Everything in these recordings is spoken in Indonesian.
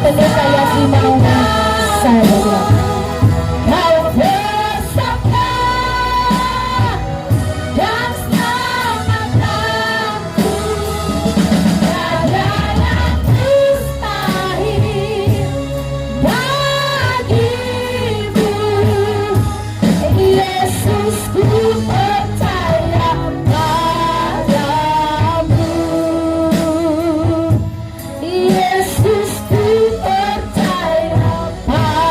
Pendeta Yasri Mauna, saya berdoa. Kau bersama dan selamatkanku, tiada yang mustahil bagimu. Yesus, ku percaya padamu. Yesus, ku percaya padamu.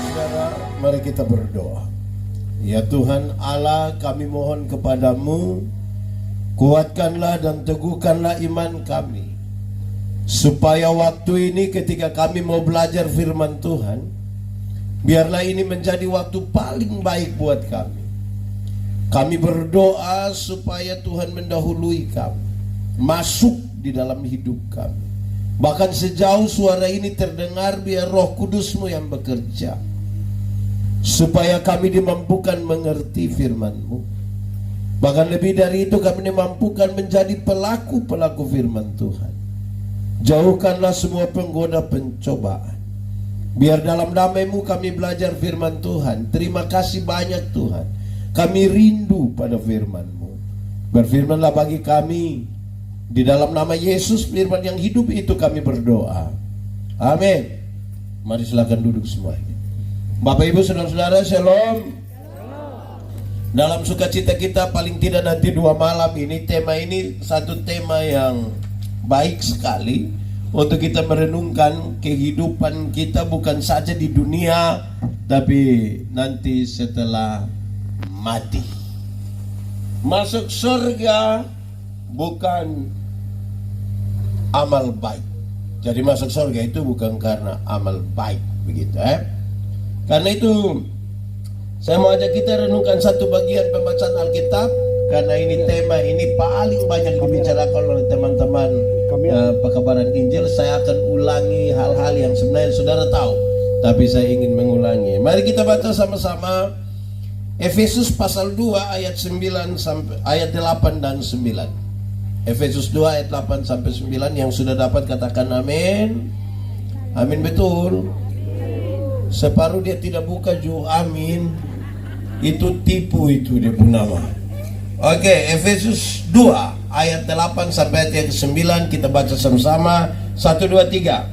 Saudara, mari kita berdoa. Ya Tuhan Allah, kami mohon kepadamu, kuatkanlah dan teguhkanlah iman kami, supaya waktu ini ketika kami mau belajar firman Tuhan, biarlah ini menjadi waktu paling baik buat kami. Kami berdoa supaya Tuhan mendahului kami, masuk di dalam hidup kami. Bahkan sejauh suara ini terdengar, biar Roh Kudus-Mu yang bekerja, supaya kami dimampukan mengerti firman-Mu. Bahkan lebih dari itu, kami dimampukan menjadi pelaku-pelaku firman Tuhan. Jauhkanlah semua penggoda pencobaan. Biar dalam damai-Mu kami belajar firman Tuhan. Terima kasih banyak Tuhan. Kami rindu pada firman-Mu. Berfirmanlah bagi kami. Di dalam nama Yesus, firman yang hidup itu kami berdoa. Amin. Mari silakan duduk semuanya. Bapak Ibu saudara-saudara, shalom. Dalam sukacita kita paling tidak nanti 2 malam ini, tema ini satu tema yang baik sekali untuk kita merenungkan kehidupan kita, bukan saja di dunia, tapi nanti setelah mati. Masuk surga bukan amal baik. Jadi masuk surga itu bukan karena amal baik, begitu Karena itu saya mau ajak kita renungkan satu bagian pembacaan Alkitab, karena ini tema ini paling banyak dibicarakan oleh teman-teman pekabaran Injil. Saya akan ulangi hal-hal yang sebenarnya saudara tahu, tapi saya ingin mengulangi. Mari kita baca sama-sama Efesus pasal 2 ayat 9 sampai ayat 8 dan 9. Efesus 2 ayat 8 sampai 9. Yang sudah dapat katakan amin. Amin, betul. Separuh dia tidak buka juga amin. Itu tipu, itu dia nama. Oke, Efesus 2 ayat 8 sampai ayat 9 kita baca sama-sama. 1, 2, 3.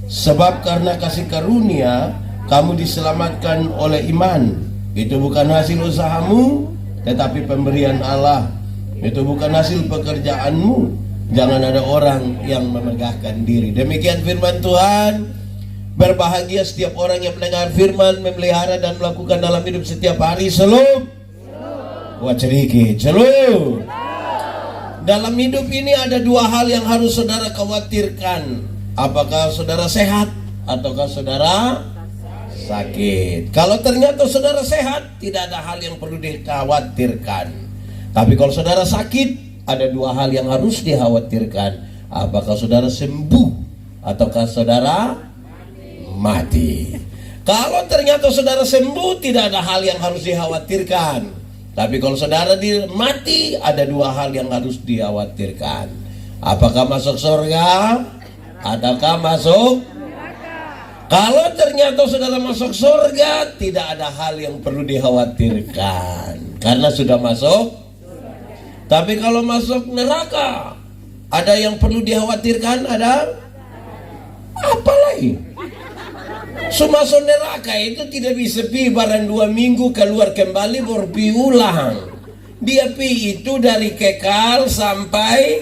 Sebab karena kasih karunia kamu diselamatkan oleh iman. Itu bukan hasil usahamu, tetapi pemberian Allah. Itu bukan hasil pekerjaanmu. Jangan ada orang yang memegahkan diri. Demikian firman Tuhan. Berbahagia setiap orang yang mendengar firman, memelihara dan melakukan dalam hidup setiap hari. Shalom. Buat sedikit. Shalom. Dalam hidup ini ada 2 hal yang harus saudara khawatirkan. Apakah saudara sehat ataukah saudara sakit? Kalau ternyata saudara sehat, tidak ada hal yang perlu dikhawatirkan. Tapi kalau saudara sakit, ada 2 hal yang harus dikhawatirkan. Apakah saudara sembuh ataukah saudara mati? Kalau ternyata saudara sembuh, tidak ada hal yang harus dikhawatirkan. Tapi kalau saudara mati, ada 2 hal yang harus dikhawatirkan. Apakah masuk surga ataukah masuk neraka? Kalau ternyata saudara masuk surga, tidak ada hal yang perlu dikhawatirkan, karena sudah masuk. Tapi kalau masuk neraka, ada yang perlu dikhawatirkan? Ada apa lagi? Masuk neraka itu tidak bisa pi barang 2 minggu keluar kembali baru pi ulang. Dia pi itu dari kekal sampai.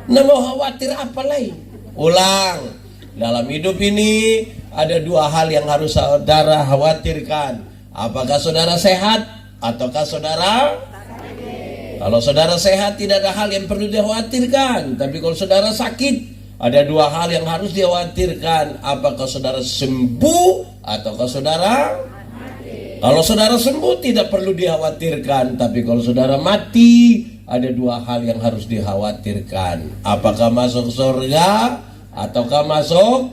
Nah, mau khawatir apa lagi? Ulang. Dalam hidup ini ada 2 hal yang harus saudara khawatirkan. Apakah saudara sehat ataukah saudara sakit? Kalau saudara sehat, tidak ada hal yang perlu dikhawatirkan. Tapi kalau saudara sakit, ada 2 hal yang harus dikhawatirkan. Apakah saudara sembuh ataukah saudara mati? Kalau saudara sembuh tidak perlu dikhawatirkan. Tapi kalau saudara mati, ada 2 hal yang harus dikhawatirkan. Apakah masuk surga ataukah masuk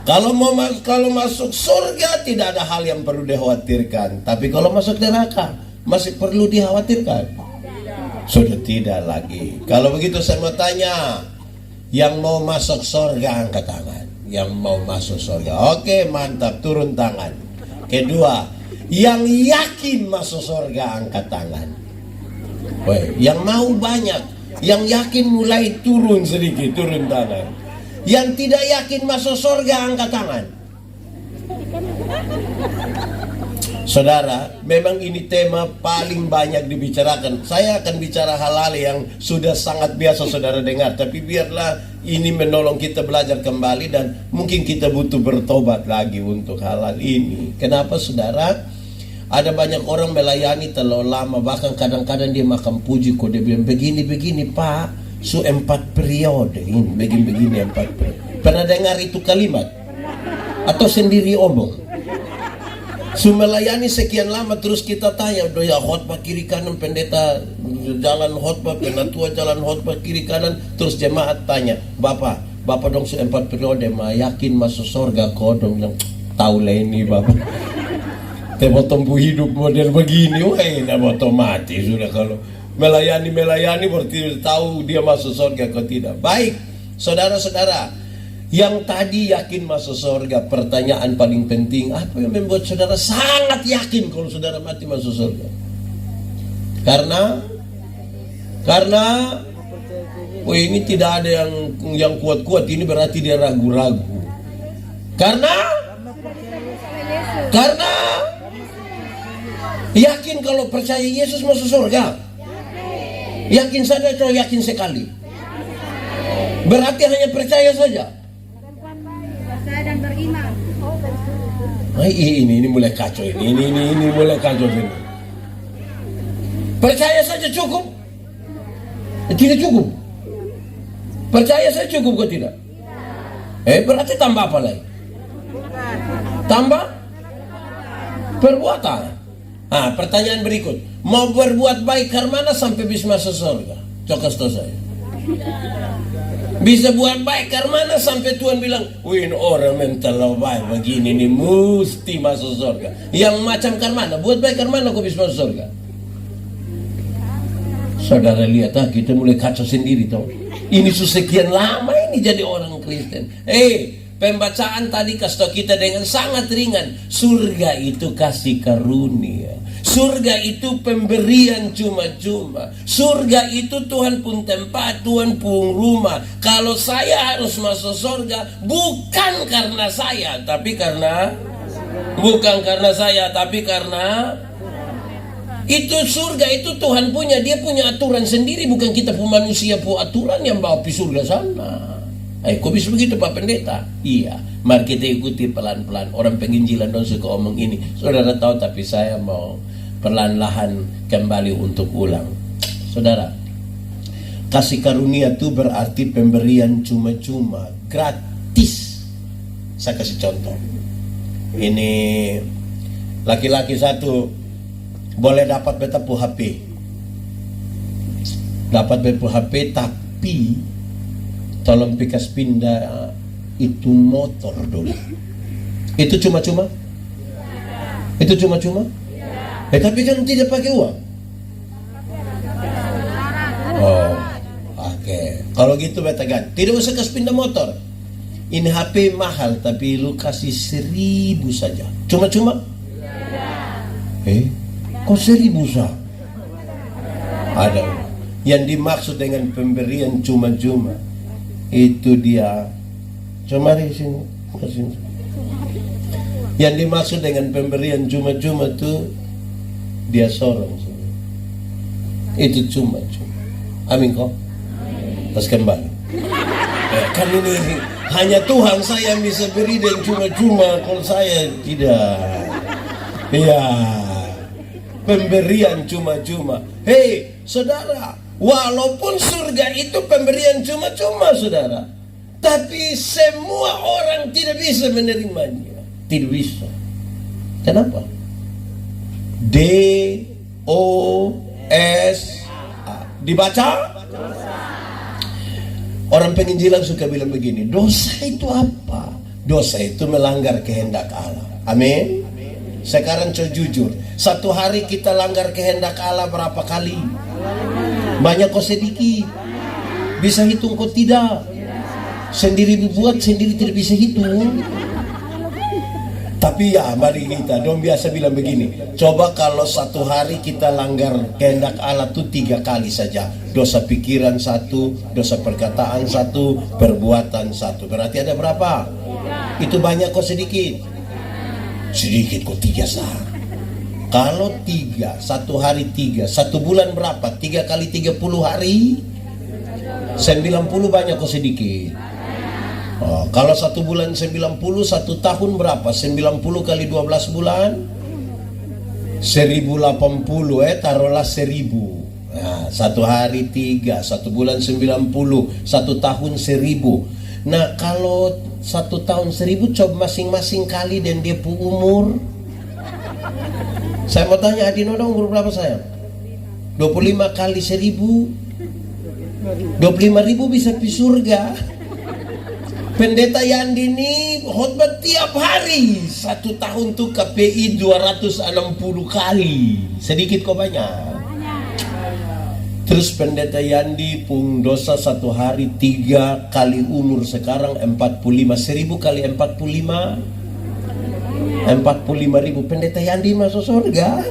neraka? Kalau masuk surga tidak ada hal yang perlu dikhawatirkan. Tapi kalau masuk neraka masih perlu dikhawatirkan. Sudah tidak lagi. Kalau begitu saya mau tanya, yang mau masuk surga angkat tangan. Yang mau masuk surga. Oke, mantap, turun tangan. Kedua, yang yakin masuk surga angkat tangan. Woi, yang mau banyak, yang yakin mulai turun sedikit, turun tangan. Yang tidak yakin masuk surga angkat tangan. Saudara, memang ini tema paling banyak dibicarakan. Saya akan bicara hal-hal yang sudah sangat biasa saudara dengar, tapi biarlah ini menolong kita belajar kembali dan mungkin kita butuh bertobat lagi untuk hal-hal ini. Kenapa saudara? Ada banyak orang melayani terlalu lama, bahkan kadang-kadang dia makan puji kok, dia bilang begini-begini Pak, 4 periode ini, begini-begini 4 periode. Pernah dengar itu kalimat? Atau sendiri omong? Melayani sekian lama terus kita tanya, udah ya khotbah kiri kanan, pendeta jalan khotbah, penatua jalan khotbah kiri kanan, terus jemaat tanya, Bapak dong 4 periode mah yakin masuk surga kok? Dong bilang, tahu lah ini Bapak. Tempo tempuh hidup model begini, wah otomatis sudah kalau melayani berarti tahu dia masuk surga atau tidak. Baik, saudara-saudara, yang tadi yakin masuk surga, pertanyaan paling penting, apa yang membuat saudara sangat yakin kalau saudara mati masuk surga? Karena oh ini tidak ada yang kuat-kuat, ini berarti dia ragu-ragu. Karena yakin kalau percaya Yesus masuk surga. Yakin saja atau yakin sekali? Berarti hanya percaya saja. Dan beriman. Ini mulai kacau ini mulai kacau ini. Percaya saja cukup? Tidak cukup. Percaya saja cukup kok tidak? Berarti tambah apa lagi? Tambah perbuatan. Pertanyaan berikut, mau berbuat baik ke mana sampai bisa masuk surga? Coba kasih saya. Bisa buat baik ke mana sampai Tuhan bilang, wih orang mental baik begini nih mesti masuk surga. Yang macam ke mana? Buat baik ke mana kok bisa masuk surga? Saudara lihat kita mulai kacau sendiri toh. Ini sekian lama ini jadi orang Kristen. Pembacaan tadi kasih tahu kita dengan sangat ringan. Surga itu kasih karunia. Surga itu pemberian cuma-cuma. Surga itu Tuhan pun tempat, Tuhan pun rumah. Kalau saya harus masuk surga, bukan karena saya, tapi karena itu surga itu Tuhan punya. Dia punya aturan sendiri, bukan kita pun manusia pun aturan yang bawa pergi surga sana. Kok bisa begitu Pak Pendeta? Iya, mari kita ikuti pelan-pelan. Orang penginjilan dong suka omong ini. Saudara tahu, tapi saya mau perlahan-lahan kembali untuk ulang. Saudara, kasih karunia itu berarti pemberian cuma-cuma, gratis. Saya kasih contoh. Ini laki-laki satu boleh dapat betapu HP. Dapat betapu HP, tapi tolong pikas pindah itu motor dulu. Itu cuma-cuma? Itu cuma-cuma? Tapi kan tidak pakai uang. Oke. Kalau gitu beta ganti. Tidak usah kasih pindah motor. Ini HP mahal, tapi lu kasih 1.000 saja. Cuma-cuma? Kok 1.000 sah? Ada. Yang dimaksud dengan pemberian cuma-cuma itu dia. Coba di sini. Yang dimaksud dengan pemberian cuma-cuma itu dia sorong. Itu cuma-cuma. Amin kok. Terus kembali. Kan ini hanya Tuhan saya yang bisa beri dan cuma-cuma, kalau saya tidak. Iya. Pemberian cuma-cuma. Hei, saudara, walaupun surga itu pemberian cuma-cuma, saudara, tapi semua orang tidak bisa menerimanya. Tidak bisa. Kenapa? D-O-S-A. Dibaca? Orang penginjilan suka bilang begini, dosa itu apa? Dosa itu melanggar kehendak Allah. Amin. Sekarang jujur, satu hari kita langgar kehendak Allah berapa kali? Banyak kok sedikit? Bisa hitung kok tidak? Sendiri dibuat, sendiri tidak bisa hitung. Tapi ya mari kita dong biasa bilang begini, coba kalau satu hari kita langgar kehendak Allah tuh 3 kali saja. Dosa pikiran 1, dosa perkataan 1, perbuatan 1. Berarti ada berapa? Itu banyak kok sedikit? Sedikit kok 3 sah. Kalau 3, satu hari 3, 1 bulan berapa? 3 kali 30 hari 90 banyak kok sedikit? Oh, kalau 1 bulan 90, 1 tahun berapa? 90 kali 12 bulan 1080, taruhlah 1000. Nah, 1 hari 3, 1 bulan 90, 1 tahun 1000. Nah, kalau 1 tahun 1000 coba masing-masing kali dan dia pu umur. Saya mau tanya Adino dong, umur berapa saya? 25 kali 1000 25.000 bisa pi surga. Pendeta Yandi ini khotbah tiap hari 1 tahun tuh KPI 260 kali. Sedikit kok banyak? Terus pendeta Yandi pun dosa 1 hari 3 kali umur sekarang 45. 1000 kali 45 45.000. Pendeta Yandi masuk surga.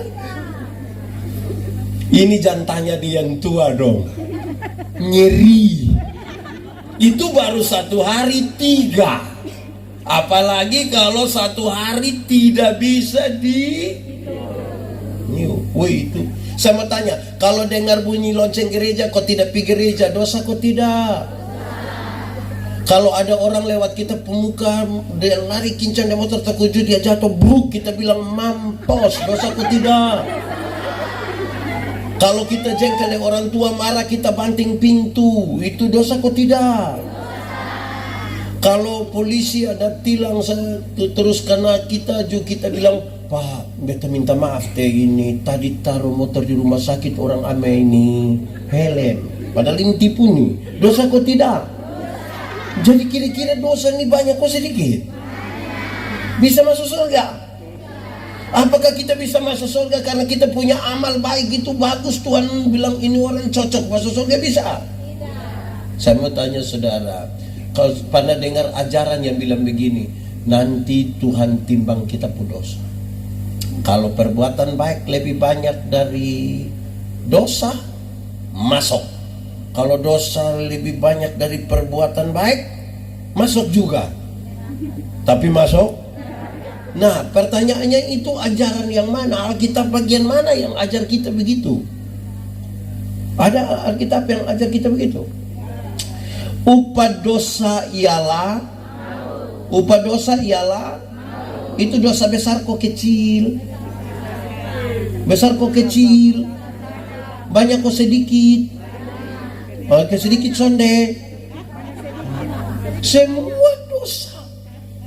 Ini jantannya dia yang tua dong. Nyeri. Itu baru 1 hari 3. Apalagi kalau 1 hari tidak bisa di woi itu. Saya mau tanya, kalau dengar bunyi lonceng gereja kok tidak pergi gereja, dosa kok tidak? Kalau ada orang lewat kita pemuka, dia lari kincang dia motor terkejut dia jatuh bruk, kita bilang mampus, dosa kok tidak? Kalau kita jengkel dengan orang tua marah kita banting pintu, itu dosa kok tidak? Kalau polisi ada tilang terus karena kita juga kita bilang, Pak, beta minta maaf teh ini tadi taruh motor di rumah sakit orang ame ini helm, padahal ini tipu nih, dosa kok tidak? Jadi kira-kira dosa ini banyak kok sedikit? Bisa masuk surga? Apakah kita bisa masuk surga karena kita punya amal baik itu bagus, Tuhan bilang ini orang cocok masuk surga? Bisa? Saya mau tanya saudara, kalau pernah dengar ajaran yang bilang begini, nanti Tuhan timbang kita pun dosa. Kalau perbuatan baik lebih banyak dari dosa, masuk. Kalau dosa lebih banyak dari perbuatan baik, masuk juga. Tapi masuk. Nah, pertanyaannya itu ajaran yang mana? Alkitab bagian mana yang ajar kita begitu? Ada Alkitab yang ajar kita begitu? Upah dosa ialah itu dosa besar kok kecil? Besar kok kecil? Banyak kok sedikit? Sedikit sonde. Semua dosa.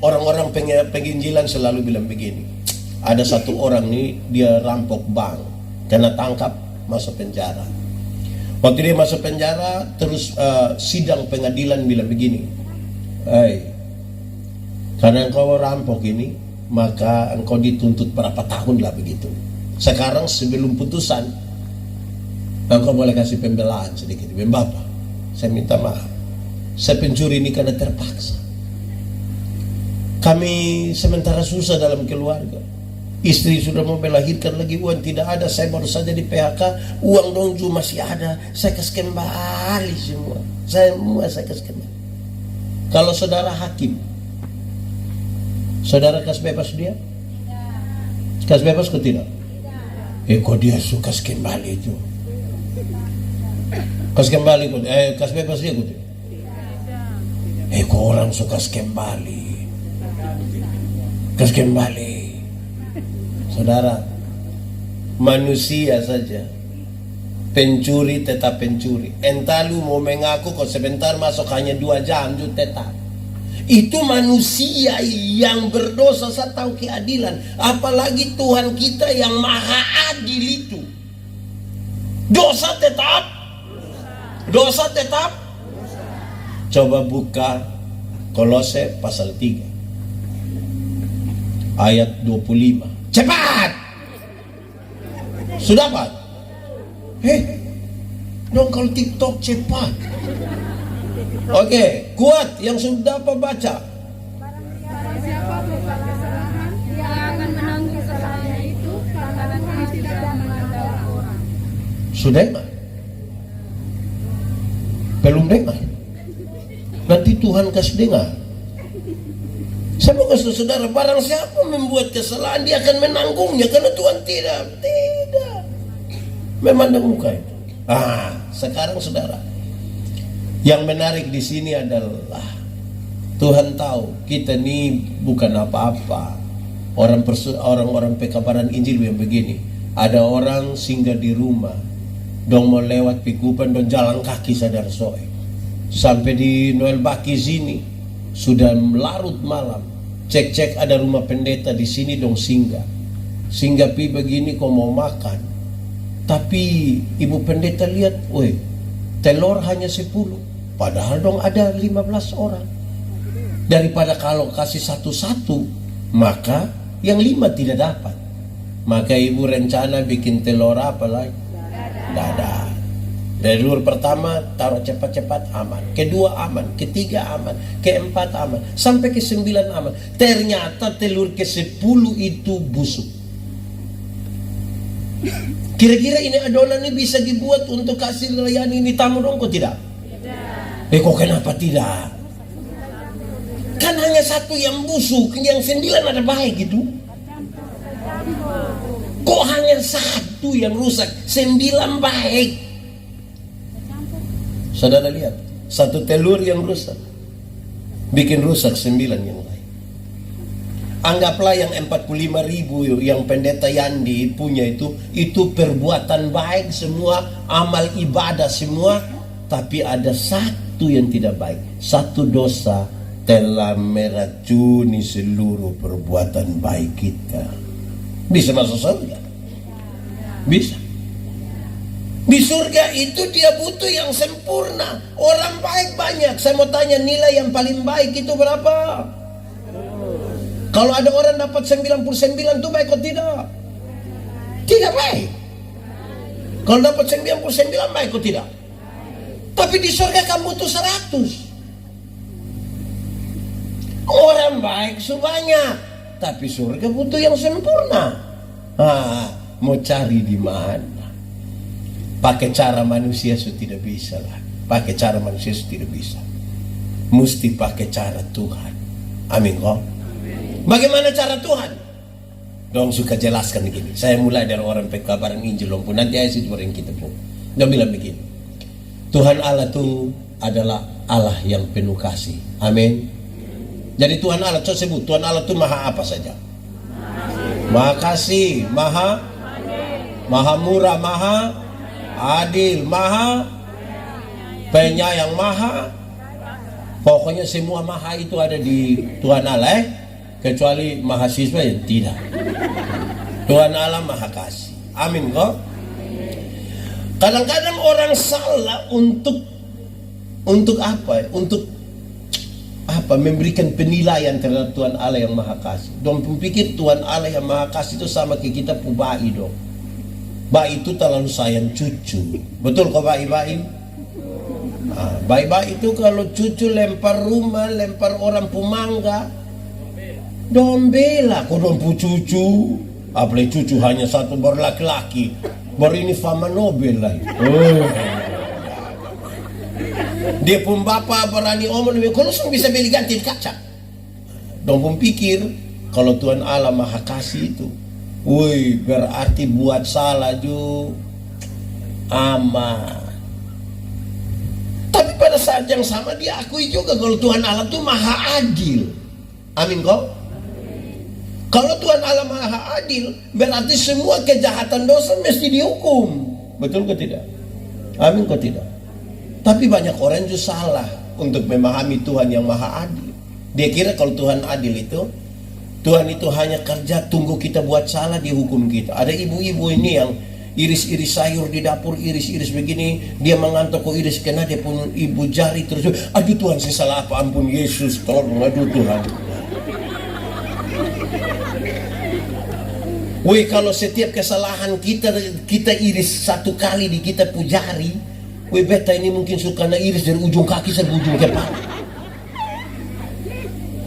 Orang-orang penginjilan selalu bilang begini, ada satu orang nih dia rampok bank, kena tangkap masuk penjara. Waktu dia masuk penjara terus sidang pengadilan bilang begini, karena engkau rampok ini maka engkau dituntut berapa tahun lah begitu. Sekarang sebelum putusan engkau boleh kasih pembelaan sedikit. Bapak, saya minta maaf, saya pencuri ini karena terpaksa. Kami sementara susah dalam keluarga. Istri sudah mau melahirkan lagi, uang tidak ada. Saya baru saja di PHK, uang dong juga masih ada. Saya kasih kembali semua. Saya kasih kembali. Kalau saudara hakim, saudara kasih bebas dia? Kasih bebas kok tidak? Kok dia suka kasih kembali itu? Kasih kembali kok? Kasih bebas dia kok tidak? Kok orang suka kasih kembali? Kasih kembali. Saudara, manusia saja pencuri tetap pencuri. Entah lu mau mengaku kok sebentar masuk hanya 2 jam juga tetap. Itu manusia yang berdosa, saya tahu keadilan. Apalagi Tuhan kita yang maha adil itu. Dosa tetap. Dosa tetap. Coba buka Kolose pasal 3 ayat 25. Cepat. Sudah Pak? Dong kalau TikTok cepat. Oke, kuat yang sudah baca. Barang siapa berbuat kesalahan, dia akan menanggung kesalahannya itu karena dia tidak mengandalkan orang. Sudah dengar? Belum dengar? Nanti Tuhan kasih dengar. Saya mau kasih saudara, barang siapa membuat kesalahan dia akan menanggungnya karena Tuhan tidak memandang muka itu. Sekarang saudara, yang menarik di sini adalah Tuhan tahu kita ini bukan apa-apa. Orang-orang pekabaran Injil yang begini, ada orang singgah di rumah, dong mau lewat pikupan dong jalan kaki sadar soe. Sampai di Noel Baki sini sudah larut malam. Cek ada rumah pendeta di sini dong singgah pi begini kau mau makan. Tapi ibu pendeta lihat, woi, telur hanya 10. Padahal dong ada 15 orang. Daripada kalau kasih satu-satu, maka yang 5 tidak dapat. Maka ibu rencana bikin telur apa lagi? Dada. Telur pertama taruh cepat-cepat aman, kedua aman, ketiga aman, keempat aman, sampai ke-9 aman. Ternyata telur ke-10 itu busuk. Kira-kira ini adonan ini bisa dibuat untuk kasih layani ini tamu dong, kok tidak? Tidak. Kok kenapa tidak? Kan hanya satu yang busuk, yang 9 ada baik gitu. Kok hanya satu yang rusak, 9 baik? Saudara lihat, satu telur yang rusak bikin rusak 9 yang lain. Anggaplah yang 45.000 yang pendeta Yandi punya itu perbuatan baik semua, amal ibadah semua, tapi ada satu yang tidak baik. Satu dosa telah meracuni seluruh perbuatan baik kita. Bisa masuk surga? Bisa. Di surga itu dia butuh yang sempurna. Orang baik banyak. Saya mau tanya, nilai yang paling baik itu berapa? Kalau ada orang dapat 99 itu baik atau tidak? Tidak baik. Kalau dapat 99 baik atau tidak? Tapi di surga kamu butuh 100. Orang baik sebanyak, tapi surga butuh yang sempurna. Mau cari di mana? Pakai cara manusia sudah tidak bisa lah. Pakai cara manusia sudah tidak bisa. Mesti pakai cara Tuhan. Amin kok. Bagaimana cara Tuhan? Dong suka jelaskan begini. Saya mulai dari orang pekabaran Injil pun. Nanti ayat itu yang kita pun. Dia bilang begini. Tuhan Allah itu adalah Allah yang penuh kasih. Amin. Jadi Tuhan Allah, coba sebut. Tuhan Allah itu maha apa saja? Maha kasih, maha murah, maha adil, maha penyayang, maha, pokoknya semua maha itu ada di Tuhan Allah, kecuali mahasiswa yang tidak. Tuhan Allah maha kasih. Amin kok. Kadang-kadang orang salah untuk apa? Untuk apa? Memberikan penilaian terhadap Tuhan Allah yang maha kasih. Dong pikir Tuhan Allah yang maha kasih itu sama kayak kita pubai dong. Bayi itu terlalu sayang cucu. Betul kok bayi-bayi? Bayi-bayi itu kalau cucu lempar rumah, lempar orang pemangga, dombela kok dompu cucu. Apalagi cucu hanya satu baru laki-laki. Baru ini fama Nobel lah. Dia pun bapak berani omong, kalau bisa beli ganti kaca. Dong pun pikir kalau Tuhan Allah maha kasih itu, woi, berarti buat salah juga aman. Tapi pada saat yang sama dia akui juga kalau Tuhan Allah itu maha adil. Amin kok. Kalau Tuhan Allah maha adil, berarti semua kejahatan dosa mesti dihukum. Betul ke tidak? Amin kok tidak? Tapi banyak orang juga salah untuk memahami Tuhan yang maha adil. Dia kira kalau Tuhan adil itu, Tuhan itu hanya kerja tunggu kita buat salah dihukum kita. Ada ibu-ibu ini yang iris-iris sayur di dapur, iris-iris begini, dia mengantuk kok iris kena dia pun ibu jari terus, aduh Tuhan saya salah apa, ampun Yesus tolong, aduh Tuhan. Woi, kalau setiap kesalahan kita iris satu kali di kita pujari, Wih beta ini mungkin suka na iris dari ujung kaki sampai ujung kepala.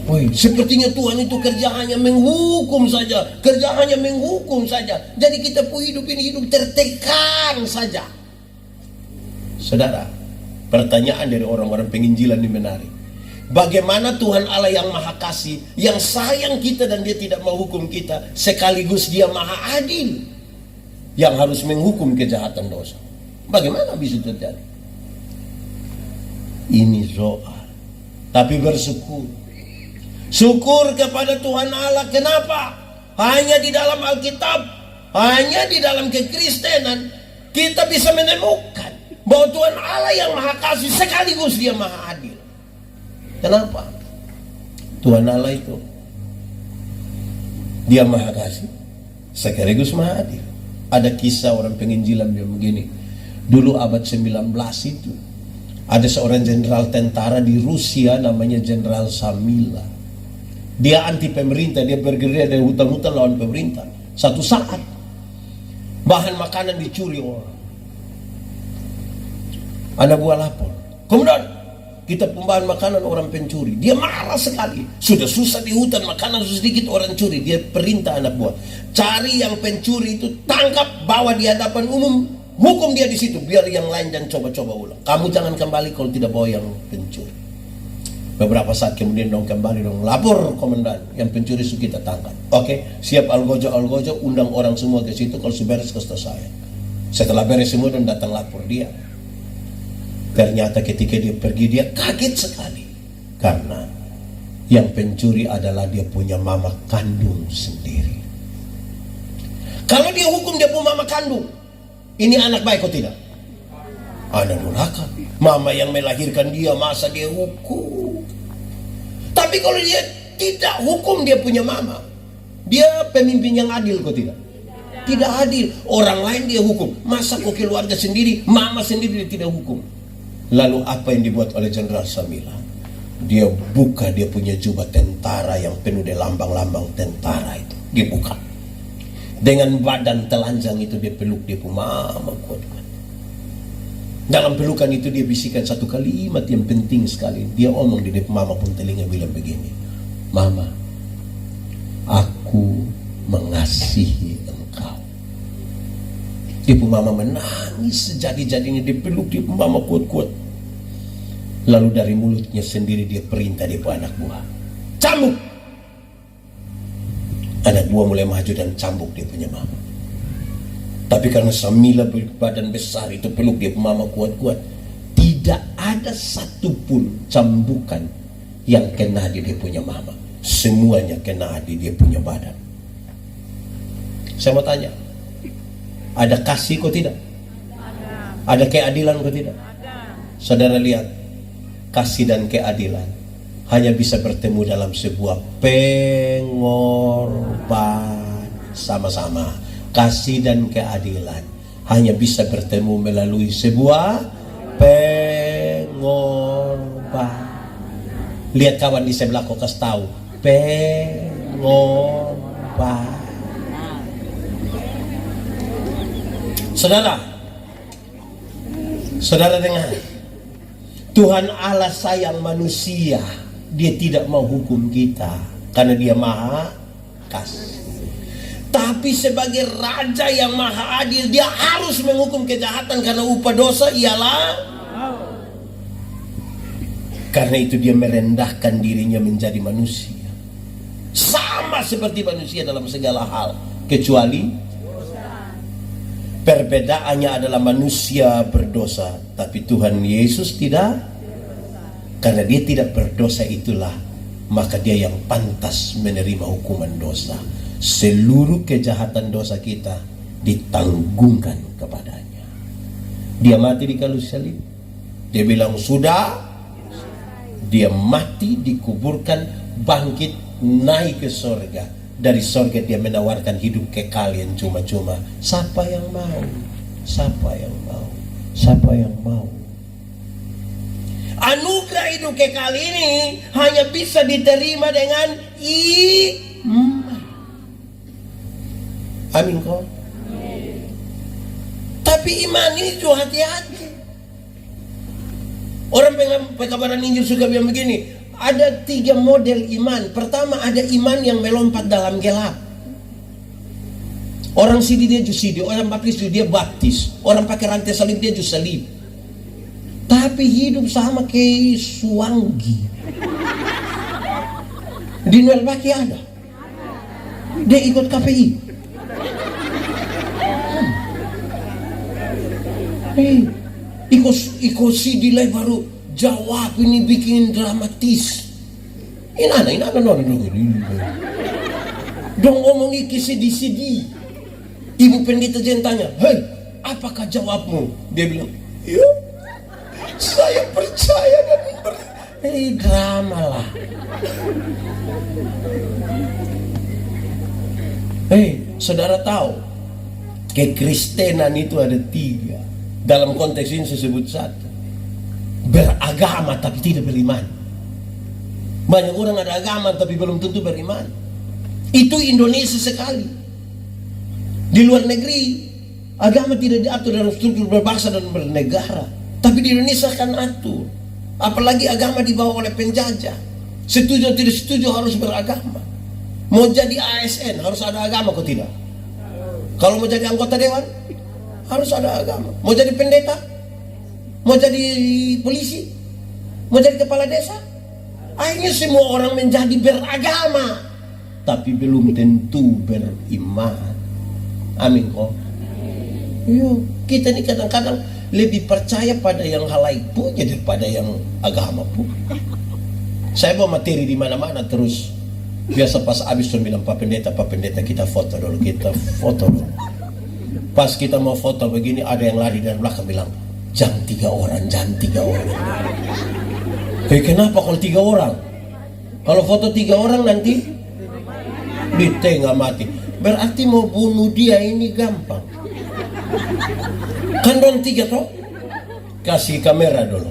Wih, sepertinya Tuhan itu kerja hanya menghukum saja, kerja hanya menghukum saja. Jadi kita pun hidup ini hidup tertekan saja. Saudara, pertanyaan dari orang-orang penginjilan ini menarik. Bagaimana Tuhan Allah yang maha kasih, yang sayang kita dan dia tidak mau hukum kita, sekaligus dia maha adil, yang harus menghukum kejahatan dosa. Bagaimana bisa terjadi? Ini soal. Tapi bersyukur. Syukur kepada Tuhan Allah. Kenapa? Hanya di dalam Alkitab, hanya di dalam kekristenan, kita bisa menemukan bahwa Tuhan Allah yang maha kasih sekaligus dia maha adil. Kenapa? Tuhan Allah itu dia maha kasih sekaligus maha adil. Ada kisah orang penginjilan dia begini. Dulu abad 19 itu ada seorang jenderal tentara di Rusia namanya Jenderal Samila. Dia anti pemerintah, dia bergerilya dari hutan-hutan lawan pemerintah. Satu saat bahan makanan dicuri orang. Anak buah lapor, komandan, kita pembahan makanan orang pencuri. Dia marah sekali. Sudah susah di hutan, makanan sedikit orang curi. Dia perintah anak buah, cari yang pencuri itu, tangkap, bawa di hadapan umum, hukum dia di situ, biar yang lain dan coba-coba ulang. Kamu jangan kembali kalau tidak bawa yang pencuri. Beberapa saat kemudian dong kembali dong, lapor komandan, yang pencuri itu kita tangkap. Oke, siap algojo, undang orang semua ke situ. Kalau beres kasih saya. Setelah beres semua dan datang lapor dia. Ternyata ketika dia pergi dia kaget sekali, karena yang pencuri adalah dia punya mama kandung sendiri. Kalau dia hukum dia punya mama kandung, ini anak baik atau tidak? Anak durhaka. Mama yang melahirkan dia, masa dia hukum? Tapi kalau dia tidak hukum dia punya mama, dia pemimpin yang adil kok tidak? Tidak adil. Orang lain dia hukum, masa kok keluarga sendiri, mama sendiri dia tidak hukum? Lalu apa yang dibuat oleh Jenderal Samila? Dia buka dia punya jubah tentara yang penuh dengan lambang-lambang tentara itu. Dia buka. Dengan badan telanjang itu dia peluk dia punya mama kuat-kuat. Dalam pelukan itu dia bisikan satu kalimat yang penting sekali. Dia omong di dia mama pun telinga bilang begini, Mama, aku mengasihi engkau. Dia pun mama menangis sejadi-jadinya, dia peluk dia pun mama kuat-kuat. Lalu dari mulutnya sendiri dia perintah dia pun anak buah, cambuk. Anak buah mulai maju dan cambuk dia punya mama. Tapi karena Samila berbadan besar itu peluk dia pun mama kuat-kuat, tidak ada satupun cambukan yang kena di dia punya mama. Semuanya kena di dia punya badan. Saya mau tanya, ada kasih kok tidak? Ada keadilan kok tidak? Saudara lihat, kasih dan keadilan hanya bisa bertemu dalam sebuah pengorbanan sama-sama. Kasih dan keadilan hanya bisa bertemu melalui sebuah pengorbanan. Lihat kawan di sebelah kau kasih tahu, pengorbanan. Saudara dengar, Tuhan Allah sayang manusia. Dia tidak mau hukum kita karena dia maha kasih. Tapi sebagai raja yang maha adil, dia harus menghukum kejahatan karena upah dosa ialah. Karena itu dia merendahkan dirinya menjadi manusia, sama seperti manusia dalam segala hal, kecuali perbedaannya adalah manusia berdosa, tapi Tuhan Yesus tidak. Karena dia tidak berdosa itulah, maka dia yang pantas menerima hukuman dosa. Seluruh kejahatan dosa kita ditanggungkan kepadanya. Dia mati di kayu salib. Dia bilang sudah. Dia mati, dikuburkan, bangkit, naik ke sorga. Dari sorga dia menawarkan hidup kekal yang cuma-cuma. Siapa yang mau? Siapa yang mau? Siapa yang mau? Anugerah hidup kekal ini hanya bisa diterima dengan iman. Amin kok. Tapi iman ini juga hati-hati. Orang pekabaran Injil suka bilang begini, ada 3 model iman. Pertama, ada iman yang melompat dalam gelap. Orang sidi dia just sidi, orang baptis dia baptis, orang pakai rantai salib dia just salib. Tapi hidup sama kayak Suwangi. Di Noel Baki ada. Dia ikut KPI. Ikut sidi lah baru jawab ini bikin dramatis. Ini ada dong ngomong iki sedih-sedih. Ibu pendeta jen tanya, hei, apakah jawabmu? Dia bilang, iya, saya percaya dan drama lah. Saudara tahu, kekristenan itu ada 3. Dalam konteks ini saya sebut 1. Beragama tapi tidak beriman. Banyak orang ada agama tapi belum tentu beriman. Itu Indonesia sekali. Di luar negeri, agama tidak diatur dalam struktur berbangsa dan bernegara. Tapi di Indonesia kan atur. Apalagi agama dibawa oleh penjajah. Setuju atau tidak setuju harus beragama. Mau jadi ASN harus ada agama kok tidak? Kalau mau jadi anggota dewan harus ada agama. Mau jadi pendeta, mau jadi polisi, mau jadi kepala desa, akhirnya semua orang menjadi beragama tapi belum tentu beriman. Amin kok. Yuk, kita ini kadang-kadang lebih percaya pada yang halaik punya daripada yang agama pun. Saya bawa materi di mana-mana terus. Biasa pas habis tuh bilang Pak Pendeta kita foto dulu, Pas kita mau foto begini ada yang lari dari belakang bilang, jangan 3 orang. Kenapa kalau 3 orang? Kalau foto 3 orang nanti di tengah mati. Berarti mau bunuh dia ini gampang. Kan dong 3 toh? Kasih kamera dulu.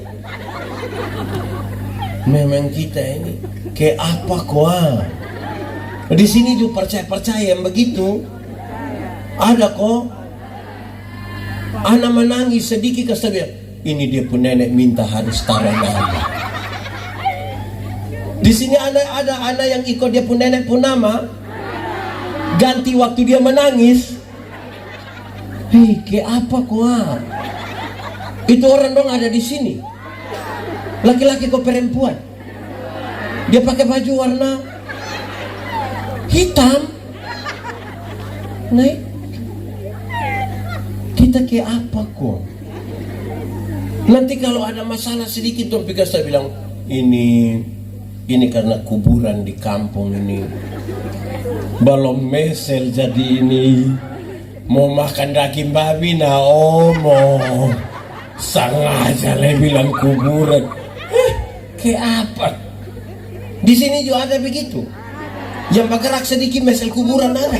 Memang kita ini kayak apa kok? Di sini juga percaya yang begitu. Ada kok. Anak menangis sedikit kesedihan. Ini dia pun nenek minta harus taruh nama. Di sini ada anak yang ikut dia pun nenek pun nama. Ganti waktu dia menangis. Kayak apa kok? Itu orang dong ada di sini. Laki-laki kok perempuan. Dia pakai baju warna hitam. Naik. Kita kayak apa kok? Nanti kalau ada masalah sedikit dong Pika saya bilang ini karena kuburan di kampung ini. Belum mesel jadi ini mau makan daging babi mau sengaja lah bilang kuburan. Kayak apa? Di sini juga ada begitu. Yang bergerak sedikit mesel kuburan ada.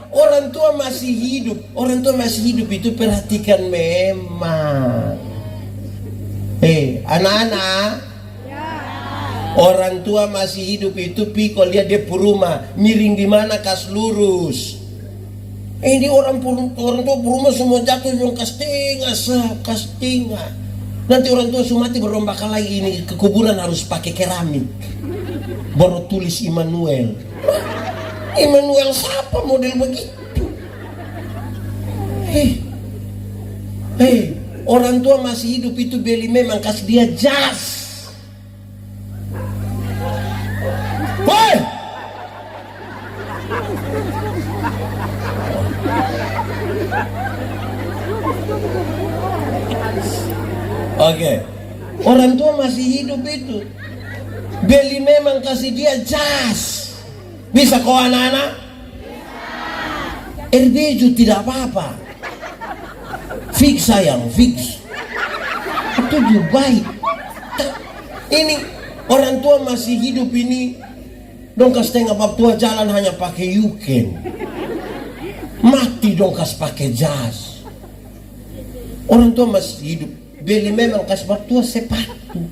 Orang tua masih hidup. Orang tua masih hidup itu perhatikan memang. Anak-anak. Orang tua masih hidup itu pikul lihat dia rumah miring di mana kas lurus. Ini orang tua rumah semua jatuh yang kas tengah. Nanti orang tua sumati berlomba lagi ini ke kuburan harus pakai keramik. Baru tulis Immanuel. Immanuel siapa model begitu? Orang tua masih hidup itu beli memang kasih dia jas. Oke, orang tua masih hidup itu beli memang kasih dia jas. Bisa kok anak-anak? RBJ tidak apa-apa. Fix sayang, fix. Itu juga baik. Ini orang tua masih hidup ini dong kas tengah bab tua jalan hanya pakai yuken. Mati dong kas pakai jas. Orang tua masih hidup beli memang kas bab tua sepatu.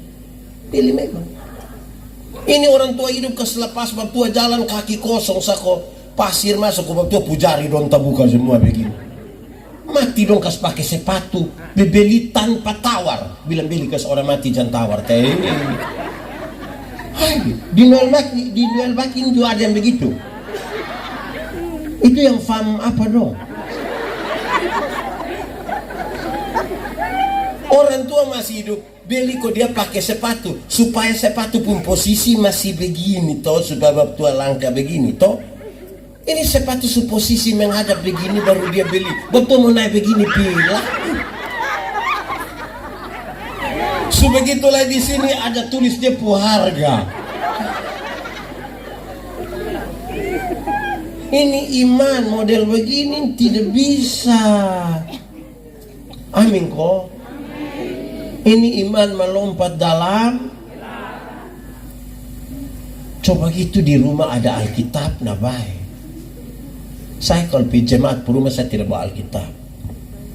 Beli memang. Ini orang tua hidup kas lepas bab tua jalan kaki kosong sako pasir masuk bab tua pujari dong tabuka semua begini. Mati dong kas pakai sepatu, beli tanpa tawar. Bilang beli kas orang mati jangan tawar. Teh ini. Hai, di Noel Bakin juga ada yang begitu. Itu yang fam apa dong? Orang tua masih hidup, beli kok dia pakai sepatu supaya sepatu pun posisi masih begini toh, supaya bab tua langka begini toh. Ini sepatu posisi menghadap begini baru dia beli. Bapak mau naik begini pilih. Sebegitulah di sini ada tulis dia harga. Ini iman model begini tidak bisa. Amin kok. Ini iman melompat dalam. Coba gitu di rumah ada Alkitab, nah baik. Saya kalau pergi jemaat per rumah saya tidak bawa Alkitab.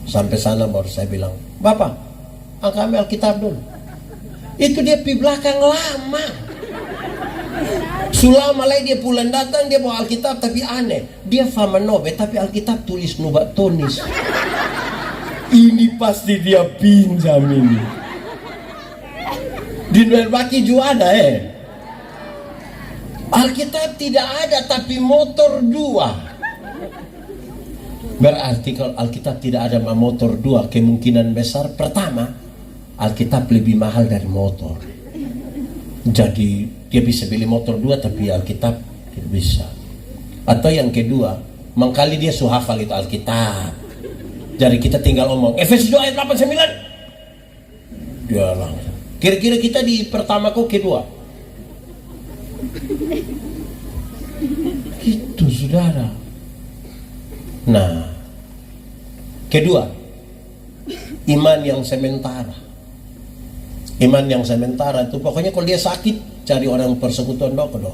Sampai sana baru saya bilang, Bapak, kami Alkitab dulu. Itu dia di belakang lama. Sulama lagi dia pulang datang dia bawa Alkitab tapi aneh. Dia fama nobe tapi Alkitab tulis nubat tunis. Ini pasti dia pinjam ini. Di Noel Baki juga ada Alkitab tidak ada tapi motor dua. Berarti kalau Alkitab tidak ada motor dua, kemungkinan besar pertama Alkitab lebih mahal dari motor. Jadi dia bisa beli motor dua tapi Alkitab tidak bisa. Atau yang kedua, mengkali dia suhafal itu Alkitab. Jadi kita tinggal omong Efesus 2 ayat 8-9. Dia langsung. Kira-kira kita di pertama kok kedua. Itu saudara. Nah, kedua, iman yang sementara. Iman yang sementara itu pokoknya kalau dia sakit cari orang persekutuan doa.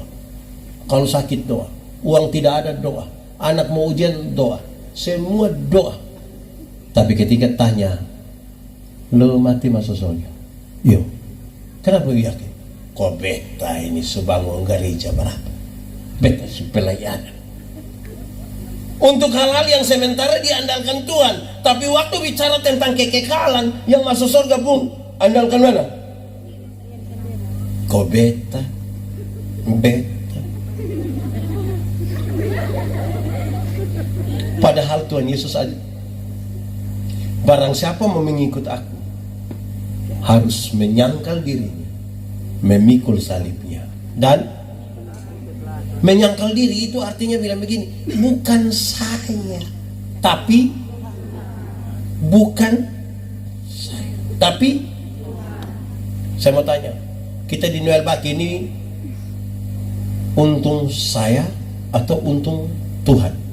Kalau sakit doa, uang tidak ada doa, anak mau ujian doa, semua doa. Tapi ketika tanya, lo mati masuk surga? Yo, kenapa yakin? Kok beta ini sebangun gereja berapa? Beta pelayanan. Untuk hal-hal yang sementara diandalkan Tuhan. Tapi waktu bicara tentang kekekalan yang masuk surga pun andalkan mana? Kok beta. Padahal Tuhan Yesus aja. Barang siapa mau mengikut aku harus menyangkal dirinya, memikul salibnya, dan menyangkal diri itu artinya bilang begini, bukan saya, tapi bukan saya, tapi saya mau tanya, kita di Noel Baki ini untung saya atau untung Tuhan?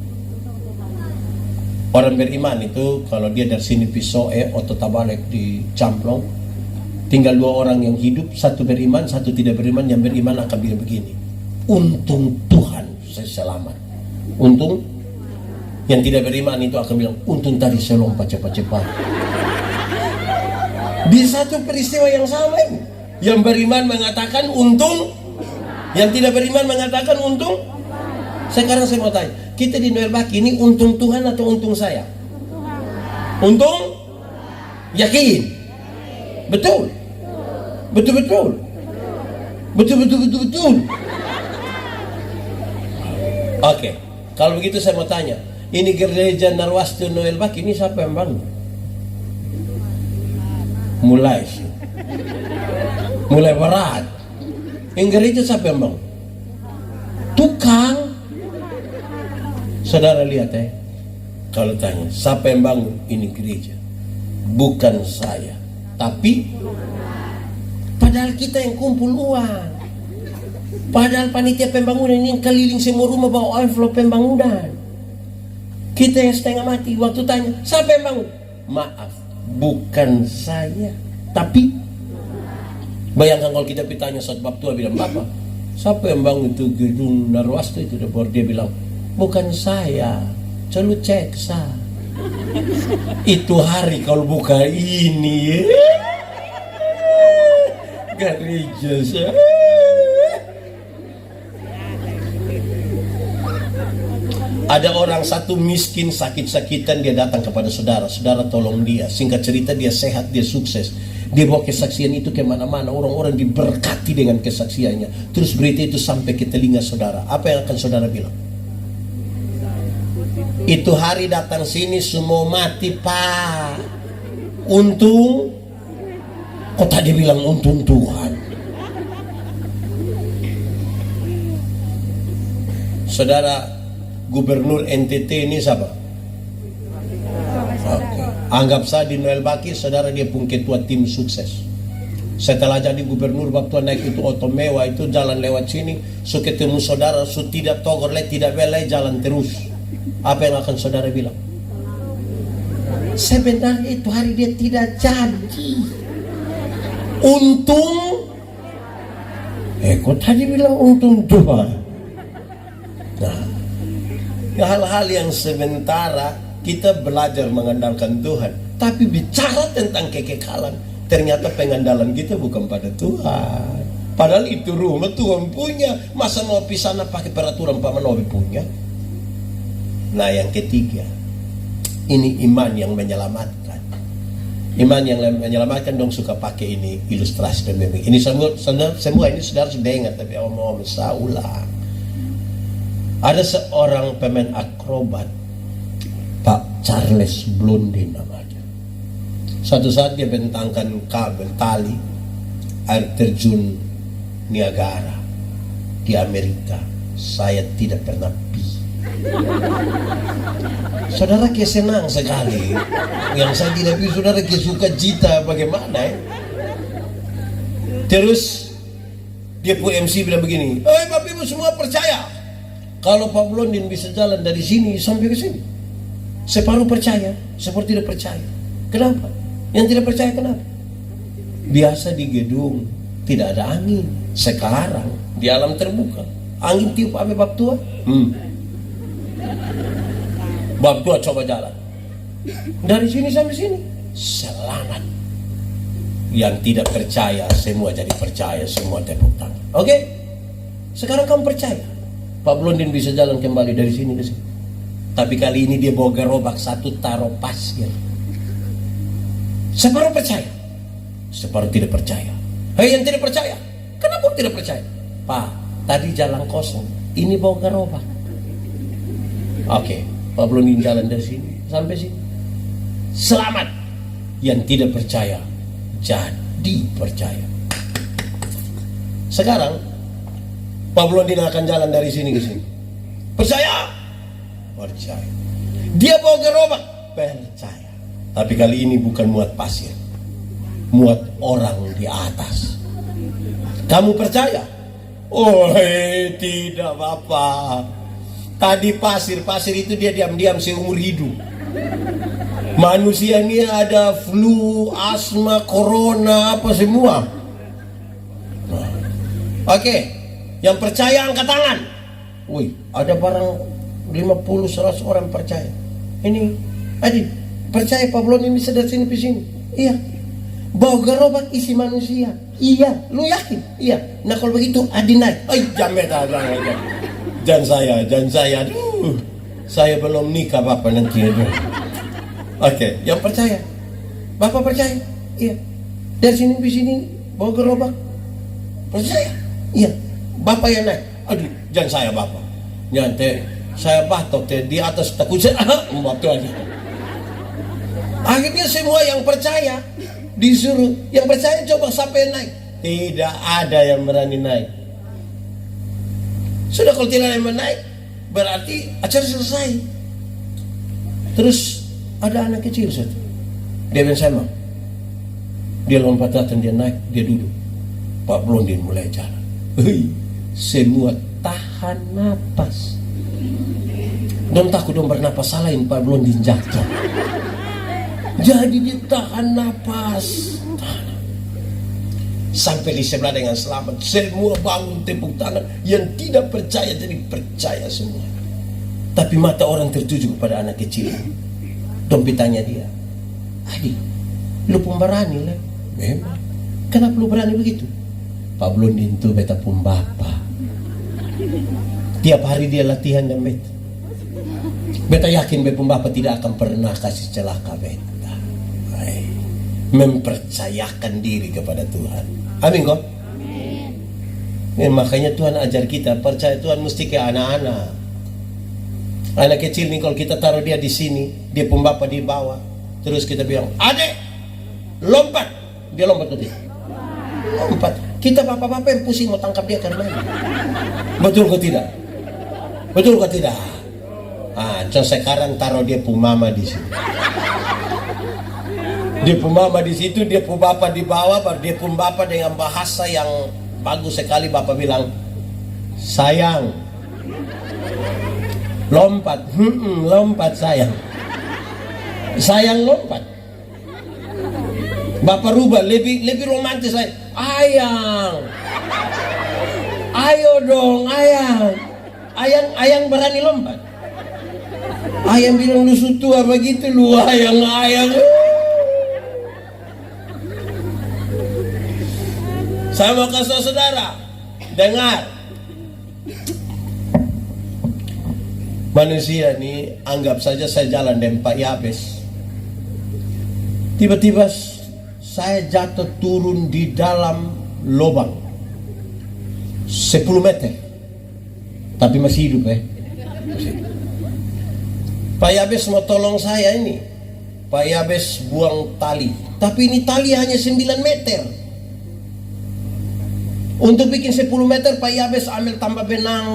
Orang beriman itu kalau dia dari sini pisau atau tabalek di camplong, tinggal dua orang yang hidup, satu beriman, satu tidak beriman. Yang beriman akan bilang begini, untung Tuhan saya selamat. Untung yang tidak beriman itu akan bilang, untung tadi saya lompat cepat-cepat. Di satu peristiwa yang sama ini, yang beriman mengatakan untung, yang tidak beriman mengatakan untung. Sekarang saya mau tanya, kita di Noel Baki ini untung Tuhan atau untung saya? Untung? Yakin? Betul? Betul-betul? Betul-betul? Oke, kalau begitu saya mau tanya, ini gereja Narwastu Noel Baki ini siapa yang bangun? Mulai berat. Yang gereja siapa yang bangun? Tukang. Saudara lihat kalau tanya siapa yang bangun ini gereja, bukan saya, tapi padahal kita yang kumpul uang, padahal panitia pembangunan ini yang keliling semua rumah bawa envelope pembangunan. Kita yang setengah mati waktu tanya siapa yang bangun, maaf bukan saya, tapi bayangkan kalau kita ditanya saat bab tua bilang, Bapak siapa yang bangun itu gedung Narwastu itu, dia bilang bukan saya, coba cek sah. Itu hari kalau buka ini gereja Ada orang satu miskin, sakit-sakitan, dia datang kepada saudara. Saudara tolong dia. Singkat cerita dia sehat, dia sukses. Dia bawa kesaksian itu kemana-mana. Orang-orang diberkati dengan kesaksiannya. Terus berita itu sampai ke telinga saudara. Apa yang akan saudara bilang? Itu hari datang sini semua mati, Pak. Untung. Kok tadi bilang untung Tuhan? Saudara, Gubernur NTT ini siapa? Okay. Anggap saya di Noel Baki, saudara dia pun ketua tim sukses. Setelah jadi gubernur, waktu naik itu oto mewah itu jalan lewat sini, so ketemu saudara, so tidak togor le, tidak belai, jalan terus. Apa yang akan saudara bilang? Sebenarnya itu hari dia tidak jadi. Untung. Kok tadi bilang untung Tuhan? Nah, hal-hal yang sementara kita belajar mengandalkan Tuhan, tapi bicara tentang kekekalan, ternyata pengandalan kita bukan pada Tuhan. Padahal itu rumah Tuhan punya, masa mau pisah pakai peraturan Pak Manobi punya. Nah, yang ketiga, ini iman yang menyelamatkan. Iman yang menyelamatkan dong suka pakai ini ilustrasi dan meme. Ini semua ini saudara sudah ingat, tapi mau saya ulang. Ada seorang pemain akrobat, Pak Charles Blondin namanya. Suatu saat dia bentangkan kabel tali air terjun Niagara di Amerika. Saya tidak pernah pergi. Saudara kayak senang sekali. Yang saya tidak pergi, saudara kayak suka cita bagaimana ya? Terus dia pun MC bilang begini, Bapak Ibu semua percaya kalau Pak Blondin bisa jalan dari sini sampai ke sini. Separuh percaya, separuh tidak percaya. Kenapa? Yang tidak percaya kenapa? Biasa di gedung tidak ada angin. Sekarang di alam terbuka, angin tiup apa bab tua? Bab tua coba jalan dari sini sampai sini, selamat. Yang tidak percaya semua jadi percaya, semua tepuk tangan. Oke? Sekarang kamu percaya Pak Blondin bisa jalan kembali dari sini ke sini. Tapi kali ini dia bawa gerobak satu taruh pasir. Separuh percaya, separuh tidak percaya. Hei yang tidak percaya, kenapa tidak percaya? Pak, tadi jalan kosong, ini bawa gerobak. Oke, Pak Blondin jalan dari sini sampai sini. Selamat. Yang tidak percaya jadi percaya. Sekarang Pak Blondin akan jalan dari sini ke sini. Percaya? Percaya. Dia bawa gerobak? Percaya. Tapi kali ini bukan muat pasir, muat orang di atas. Kamu percaya? Oh, tidak Bapak. Tadi pasir itu dia diam-diam seumur hidup. Manusia ini ada flu, asma, corona, apa semua. Oke. Yang percaya angkat tangan. Wih, ada barang 50-100 orang percaya. Ini, Adi, percaya Pak Blondin bisa dari sini ke sini? Iya. Bawa gerobak isi manusia. Iya, lu yakin? Iya. Nah kalau begitu, Adi naik. Jangan saya. Aduh, saya belum nikah Bapak nanti. Oke, yang percaya. Bapak percaya? Iya. Dari sini ke sini bawa gerobak. Percaya? Iya. Bapak yang naik. Aduh, jangan saya Bapak. Nyantai, saya batok di atas takut saya. Waktu aja. Akhirnya semua yang percaya disuruh. Yang percaya coba sampai naik. Tidak ada yang berani naik. Sudah kalau tidak ada yang naik, berarti acara selesai. Terus ada anak kecil satu. Dia bilang sama. Dia lompat datang, dia naik, dia duduk. Pak Blondin mulai jalan. Semua tahan napas. Dong takut dong bernapas salahin Pak Blondin jatuh. Jadi dia tahan napas. Sampai di sebelah dengan selamat. Semua bangun tepuk tangan. Yang tidak percaya jadi percaya semua. Tapi mata orang tertuju kepada anak kecil. Dong tanya dia, Adi, lu pemberani lah. Memang. Kenapa lu berani begitu? Pak Blondin itu beta pun bapak. Tiap hari dia latihan dan beta. Beta yakin bepung Bapa tidak akan pernah kasih celaka beta. Hai. Mempercayakan diri kepada Tuhan. Amin kok? Makanya Tuhan ajar kita percaya Tuhan mesti ke anak-anak. Anak kecil nih kalau kita taruh dia di sini, dia pun Bapa di bawah. Terus kita bilang, "Adek, lompat." Dia lompat ke dia. Lompat. Kita bapak-bapak yang pusing mau tangkap dia karena mana? Betul kok tidak? Betul kok tidak? Coba sekarang taruh dia pun mama di sini. Dia pun mama di situ, dia pun bapak di bawah, baru dia pun bapak dengan bahasa yang bagus sekali. Bapak bilang, "Sayang, lompat." Lompat sayang. Sayang lompat. Bapak rubah lebih romantis lagi. Ayang, ayo dong ayang. Ayang berani lompat. Ayang bilang lu tua begitu lu ayang. Saya mau kasih saudara dengar. Manusia nih anggap saja saya jalan dengan Pak Yabes. Tiba-tiba saya jatuh turun di dalam lubang 10 meter. Tapi masih hidup Pak Yabes mau tolong saya ini. Pak Yabes buang tali. Tapi ini tali hanya 9 meter. Untuk bikin 10 meter Pak Yabes ambil tambah benang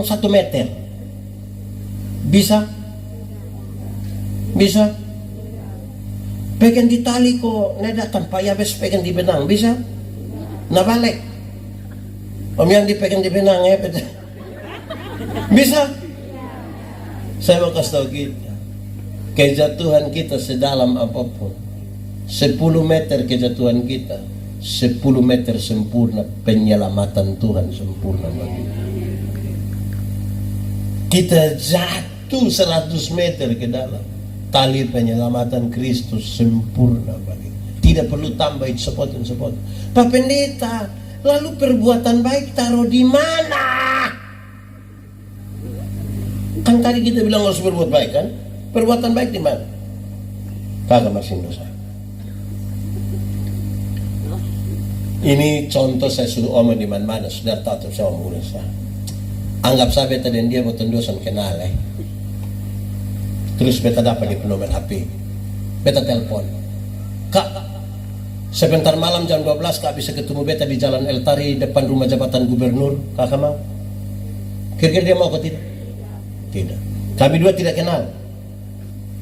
1 meter. Bisa? Bisa? Pegang di tali kok nedatan Pak Yabes pegang di benang. Bisa? Nah balik. Om yang dipegang di benang bisa? Saya mau kasih tahu kita, kejatuhan kita sedalam apapun, 10 meter kejatuhan kita, 10 meter sempurna penyelamatan Tuhan sempurna bagi kita. Jatuh 100 meter ke dalam, tali penyelamatan Kristus sempurna bagi kita. Tidak perlu tambah sepotong. Pak Pendeta, lalu perbuatan baik taruh di mana? Kan tadi kita bilang harus berbuat baik kan? Perbuatan baik di mana? Kagak masih dosa. Ini contoh saya suruh omong di mana-mana, sudah tahu saya omong saya. Anggap saya beta dan dia boten dosan kenal Terus beta dapat di nomor HP. Beta telepon. Kak, sebentar malam jam 12 kak bisa ketemu beta di Jalan El Tari depan rumah jabatan gubernur. Kakak mau? Kira-kira dia mau atau tidak? Tidak. Kami dua tidak kenal.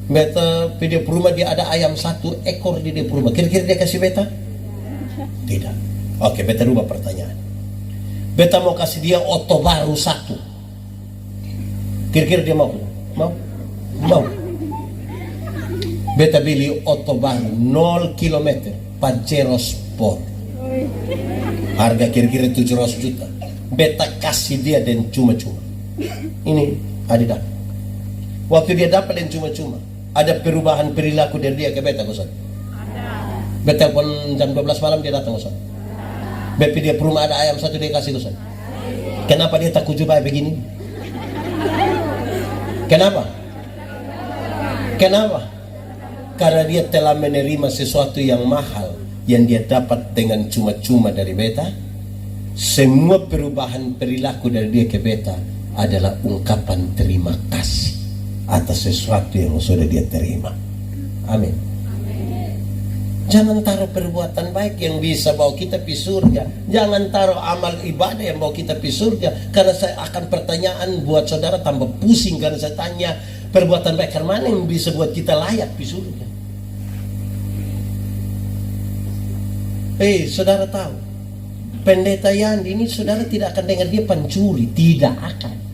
Beta video rumah dia ada ayam 1 ekor di dia rumah. Kira-kira dia kasih beta? Tidak. Oke, beta rubah pertanyaan. Beta mau kasih dia oto baru 1. Kira-kira dia mau? Mau. Beta beli oto baru 0 km Pajero Sport. Harga kira-kira 700 juta. Beta kasih dia dan cuma-cuma. Ini ada. Waktu dia dapat dan cuma-cuma, ada perubahan perilaku dari dia ke beta kosan. Beta telepon jam 12 malam dia datang kosan. Bepi dia rumah ada ayam 1 dia kasih kosan. Kenapa dia tak kujubai begini? Kenapa? Karena dia telah menerima sesuatu yang mahal yang dia dapat dengan cuma-cuma dari beta. Semua perubahan perilaku dari dia ke beta adalah ungkapan terima kasih atas sesuatu yang sudah dia terima. Amin. Jangan taruh perbuatan baik yang bisa bawa kita pergi surga. Jangan taruh amal ibadah yang bawa kita pergi surga. Karena saya akan pertanyaan buat saudara tambah pusing karena saya tanya perbuatan baik karena mana yang bisa buat kita layak pergi surga. Saudara tahu Pendeta Yandi ini saudara tidak akan dengar dia pencuri, tidak akan.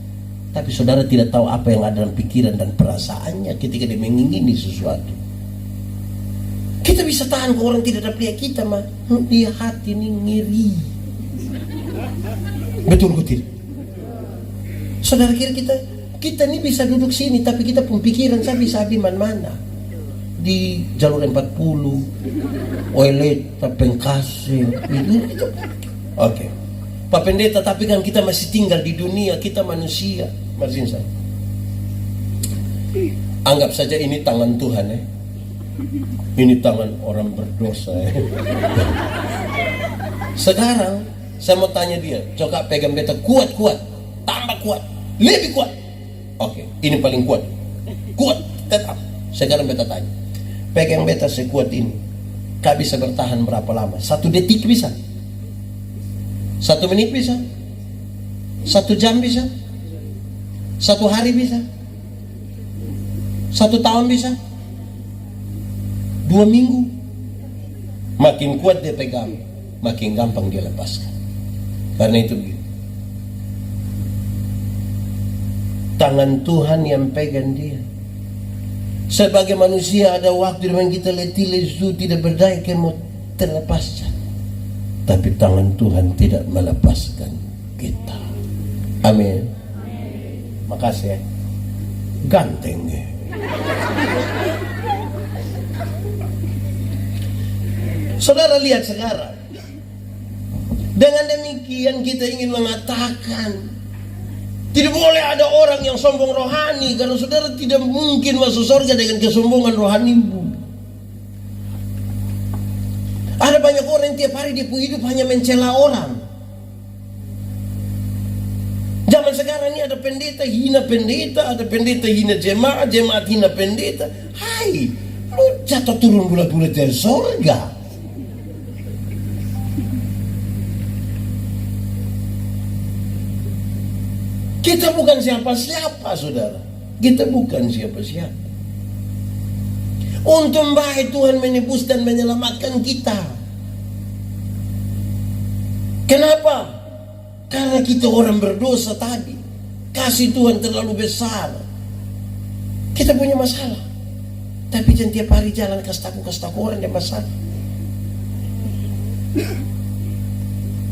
Tapi saudara tidak tahu apa yang ada dalam pikiran dan perasaannya ketika dia mengingini sesuatu. Kita bisa tahan kalau orang tidak dapat lihat kita mah. Dia hati ini ngiri. Betul tidak? Saudara kira kita ini bisa duduk sini tapi kita pun pikiran saya bisa di mana-mana. Di jalur 40, Oelet, Pengkasih, itu. Oke. Pak Pendeta, tapi kan kita masih tinggal di dunia, kita manusia. Maksudnya saya. Anggap saja ini tangan Tuhan ya. Ini tangan orang berdosa ya. Sekarang saya mau tanya dia, coba pegang beta kuat-kuat, tambah kuat, lebih kuat. Oke, ini paling kuat. Kuat, tetap. Sekarang beta tanya, pegang beta sekuat ini, kau bisa bertahan berapa lama? 1 detik bisa? 1 menit bisa? 1 jam bisa? 1 hari bisa? 1 tahun bisa? 2 minggu? Makin kuat dia pegang, makin gampang dia lepaskan. Karena itu begitu. Tangan Tuhan yang pegang dia. Sebagai manusia ada waktu dimana kita letih lesu, tidak berdaya mau terlepaskan. Tapi tangan Tuhan tidak melepaskan kita. Amin. Makasih ya. Ganteng ya. Saudara lihat sekarang. Dengan demikian kita ingin mengatakan tidak boleh ada orang yang sombong rohani, karena saudara tidak mungkin masuk surga dengan kesombongan rohanimu. Ada banyak orang yang tiap hari dia hidup hanya mencela orang. Zaman sekarang ini ada pendeta ada pendeta hina jemaat, jemaat hina pendeta. Hai, lu jatuh turun bulat-bulat dari surga. Kita bukan siapa-siapa, saudara. Kita bukan siapa-siapa. Untung baik Tuhan menebus dan menyelamatkan kita. Kenapa? Karena kita orang berdosa tadi. Kasih Tuhan terlalu besar. Kita punya masalah. Tapi jangan tiap hari jalan kasih tahu orang yang masalah.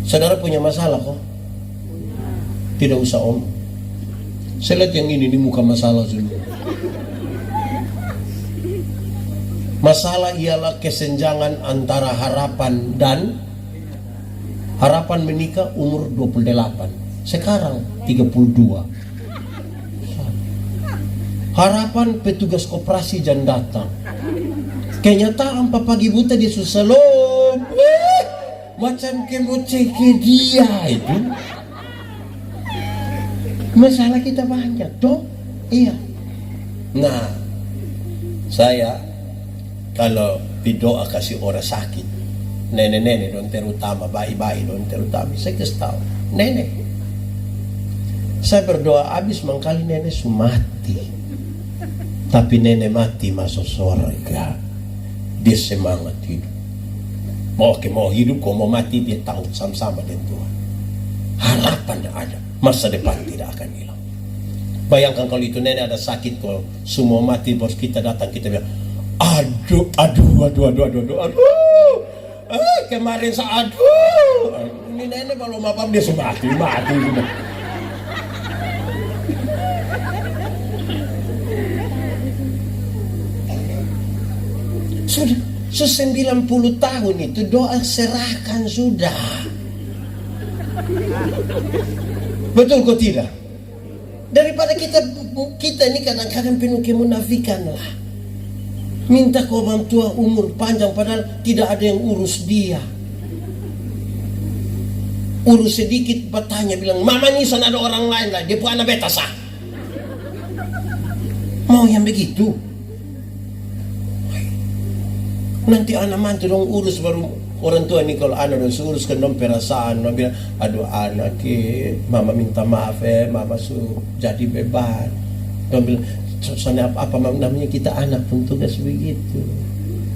Saudara punya masalah kok? Tidak usah om. Saya lihat yang ini muka masalah semua. Masalah ialah kesenjangan antara harapan dan harapan menikah umur 28. Sekarang 32. Harapan petugas koperasi jangan datang. Kenyataan pagi buta dia susah loh. Macam kemoceke dia itu. Masalah kita banyak toh. Iya. Nah, saya kalau berdoa kasih orang sakit, nenek-nenek don terutama, bayi-bayi don terutama, saya kasih tahu, nenek, saya berdoa habis mangkali nenek mati, tapi nenek mati masuk surga, dia semangat hidup. Mau hidup, kau mau mati, dia tahu sama-sama dengan Tuhan. Harapan ada, masa depan tidak akan hilang. Bayangkan kalau itu nenek ada sakit, kalau semua mati, bos kita datang, kita bilang, aduh, kemarin ini nenek kalau mapam dia mati sudah 90 tahun itu doa serahkan sudah. Betul kok tidak? Daripada kita ini kadang-kadang penuh kemunafikan lah. Minta ke orang tua umur panjang padahal tidak ada yang urus dia. Urus sedikit bertanya bilang, mama ini sana ada orang lain lah, dia pun anak beta sah. Mau yang begitu? Nanti anak mantu dong urus, baru orang tua ini kalau anak dong uruskan dong perasaan, dong bilang, aduh anak mama minta maaf mama jadi beban. Dong bilang, soalnya apa namanya kita anak pun tugas begitu.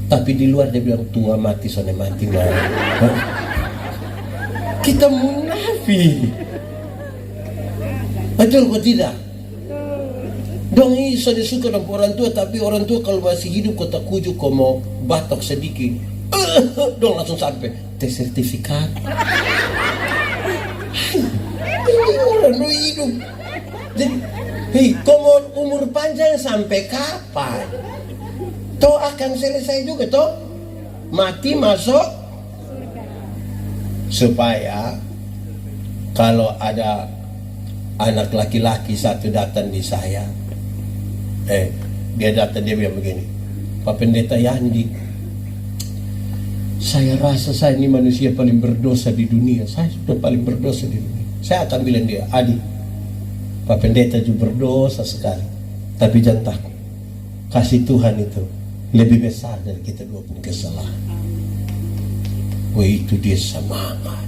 Tapi di luar dia bilang tua mati soalnya mati nggak. Kita munafik. Betul kok tidak? Dong ini soalnya suka dengan orang tua, tapi orang tua kalau masih hidup kota kujuk kau mau batok sedikit, dong langsung sampai tes sertifikat. Ini orang lu hidup. Jadi kau mau umur panjang sampai kapan? Toh akan selesai juga toh. Mati masuk. Supaya kalau ada anak laki-laki satu datang di saya, Dia datang, dia bilang begini, Pak Pendeta Yandi, saya rasa saya ini manusia paling berdosa di dunia. Saya sudah paling berdosa di dunia. Saya akan bilang dia, Adi, Pak Pendeta juga berdosa sekali, tapi jangan takut, kasih Tuhan itu lebih besar dari kita dua pun kesalahan. Wah, itu dia semangat.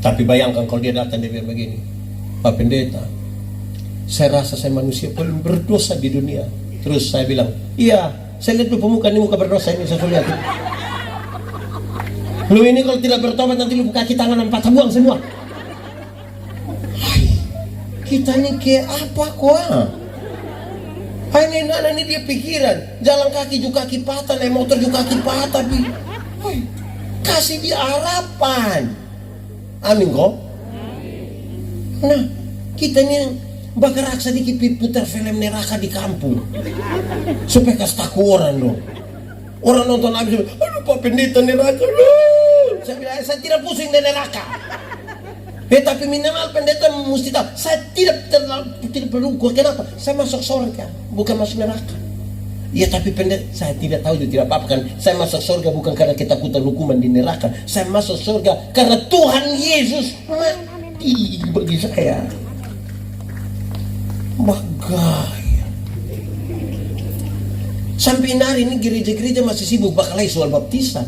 Tapi bayangkan kalau dia datang dia bilang begini, Pak Pendeta, saya rasa saya manusia paling berdosa di dunia. Terus saya bilang, iya, saya lihat lu pemuka ini muka berdosa ini, saya lihat. Lu ini kalau tidak bertobat nanti lu kaki tangan 4 buang semua. Hai, kita ini kayak apa kok? Ini anak ini dia pikiran, jalan kaki juga kaki patah, naik motor juga kaki patah. Hai, kasih dia harapan. Amin kok. Nah, kita ini yang bakar raksa dikit putar film neraka di kampung supaya kasih tahu orang dong. Orang nonton habis, aduh Pak Pendeta neraka loh. Saya bilang, saya tidak pusing dari neraka. Tapi minimal pendeta mesti tahu, saya tidak perlu. Kenapa? Saya masuk surga, bukan masuk neraka. Ya tapi pendeta, saya tidak tahu itu tidak apa-apa kan. Saya masuk surga bukan karena ketakutan hukuman di neraka. Saya masuk surga karena Tuhan Yesus mati bagi saya. Bagaya. Sampai hari ini gereja-gereja masih sibuk bakalai soal baptisan.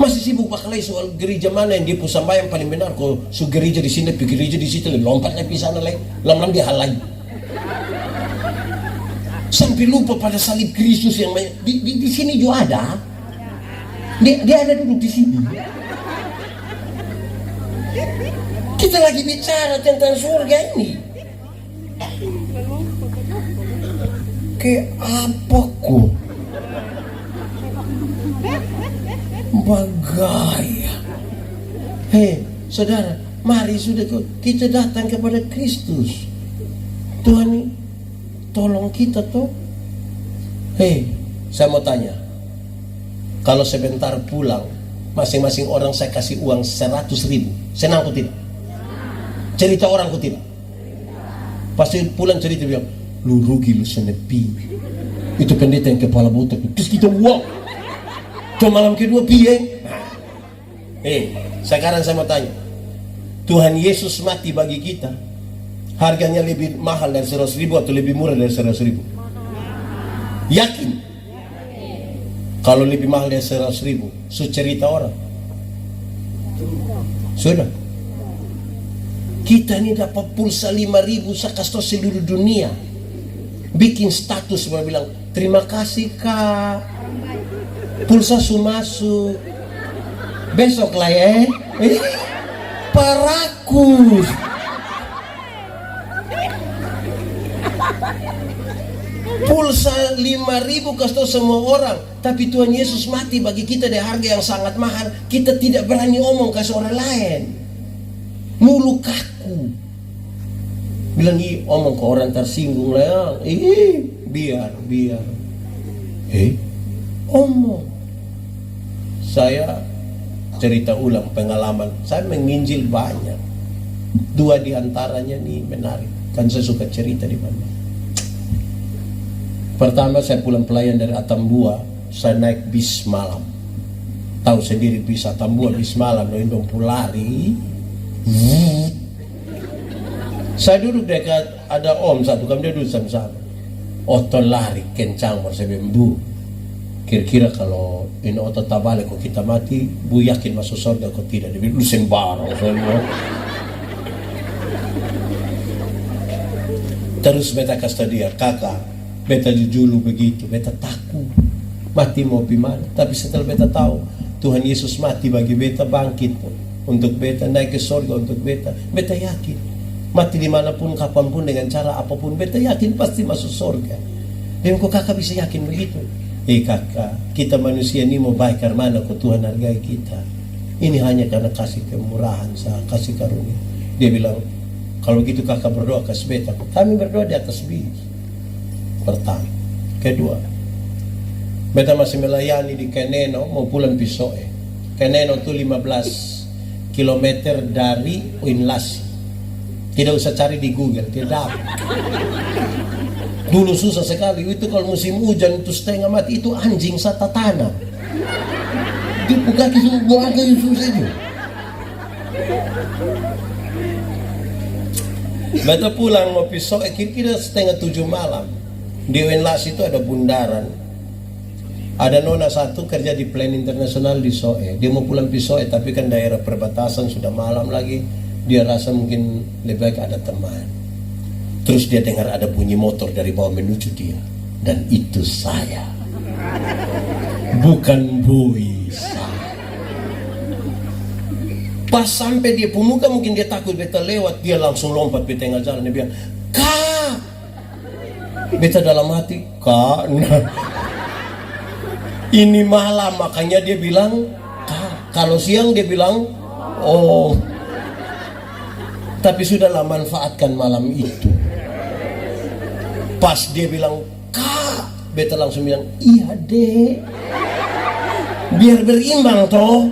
Masih sibuk bakalai soal gereja mana yang dia pusambayang paling benar. Kalau su gereja di sini, pergi gereja di situ, lompat lagi sana lagi, lam-lam dia hal lain. Sampai lupa pada salib Kristus yang di sini juga ada. Dia ada duduk di sini. Kita lagi bicara tentang surga ini. Kayak apa kok? Bagaya. Saudara, mari sudah kita datang kepada Kristus. Tuhan ini tolong kita tuh. Saya mau tanya. Kalau sebentar pulang, masing-masing orang saya kasih uang 100.000. Senang kok tidak? Cerita orang kok tidak? Pasti pulang cerita bilang, lu rugi lu senepi. Itu pendeta yang kepala botak. Terus kita uang. Tuh malam kedua piye? Sekarang saya mau tanya, Tuhan Yesus mati bagi kita, harganya lebih mahal dari 100.000 atau lebih murah dari 100.000? Yakin? Kalau lebih mahal dari 100.000, cerita orang. Sudah. Kita ini dapat pulsa 5.000 sakasih seluruh dunia. Bikin status bilang, terima kasih Kak, pulsa masuk. Besok lah ya. Parakus. Pulsa 5.000 kasih semua orang. Tapi Tuhan Yesus mati bagi kita dengan harga yang sangat mahal. Kita tidak berani omong ke orang lain. Mulu kaku. Bilang omong ke orang tersinggung lah ya. Biar. Omong. Saya cerita ulang pengalaman. Saya menginjil banyak. 2 diantaranya nih menarik. Kan saya suka cerita di mana. Pertama saya pulang pelayan dari Atambua. Saya naik bis malam. Tahu sendiri bis Atambua, bis malam. Dong pulari. Saya duduk dekat, ada om satu, kami duduk sama-sama. Otot lari kencang, saya bilang, Bu, kira-kira kalau ini otot tabalik kok kita mati, Bu yakin masuk surga kok tidak? Dia bilang, lu sembarang. Terus beta kasih dia, kakak, beta jujulu begitu, beta takut mati mau gimana. Tapi setelah beta tahu Tuhan Yesus mati bagi beta, bangkit pun untuk beta, naik ke surga untuk beta, beta yakin mati dimanapun, kapanpun, dengan cara apapun, beta yakin pasti masuk surga. Dan kok kakak bisa yakin begitu? Kakak, kita manusia ini mau baik karena mana kok Tuhan hargai kita. Ini hanya karena kasih kemurahan, kasih karunia. Dia bilang, kalau begitu kakak berdoa kasih beta. Kami berdoa di atas bis. Pertama. Kedua, beta masih melayani di Keneno, mau pulang Pisoe. Keneno itu 15 kilometer dari Uinlasi. Tidak usah cari di Google, tidak. Dulu susah sekali, itu kalau musim hujan itu setengah mati, itu anjing sata tanah. Dia buka semua yang susah itu. Beta pulang mau pisau, kira-kira setengah 7 malam. Di Wenlas itu ada bundaran. Ada nona satu kerja di Plan Internasional di Soe. Dia mau pulang Soe, tapi kan daerah perbatasan sudah malam lagi. Dia rasa mungkin lebih baik ada teman. Terus dia dengar ada bunyi motor dari bawah menuju dia. Dan itu saya. Bukan boy saya. Pas sampai dia pemuka, mungkin dia takut beta lewat. Dia langsung lompat di tengah jalan. Dia bilang, "Kak!" Beta dalam hati, "Kak, nah. Ini malam," makanya dia bilang, "Kak." Kalau siang dia bilang, "Oh." Tapi sudahlah, manfaatkan malam itu. Pas dia bilang, "Kak," beta langsung bilang, "Iya dek." Biar berimbang toh.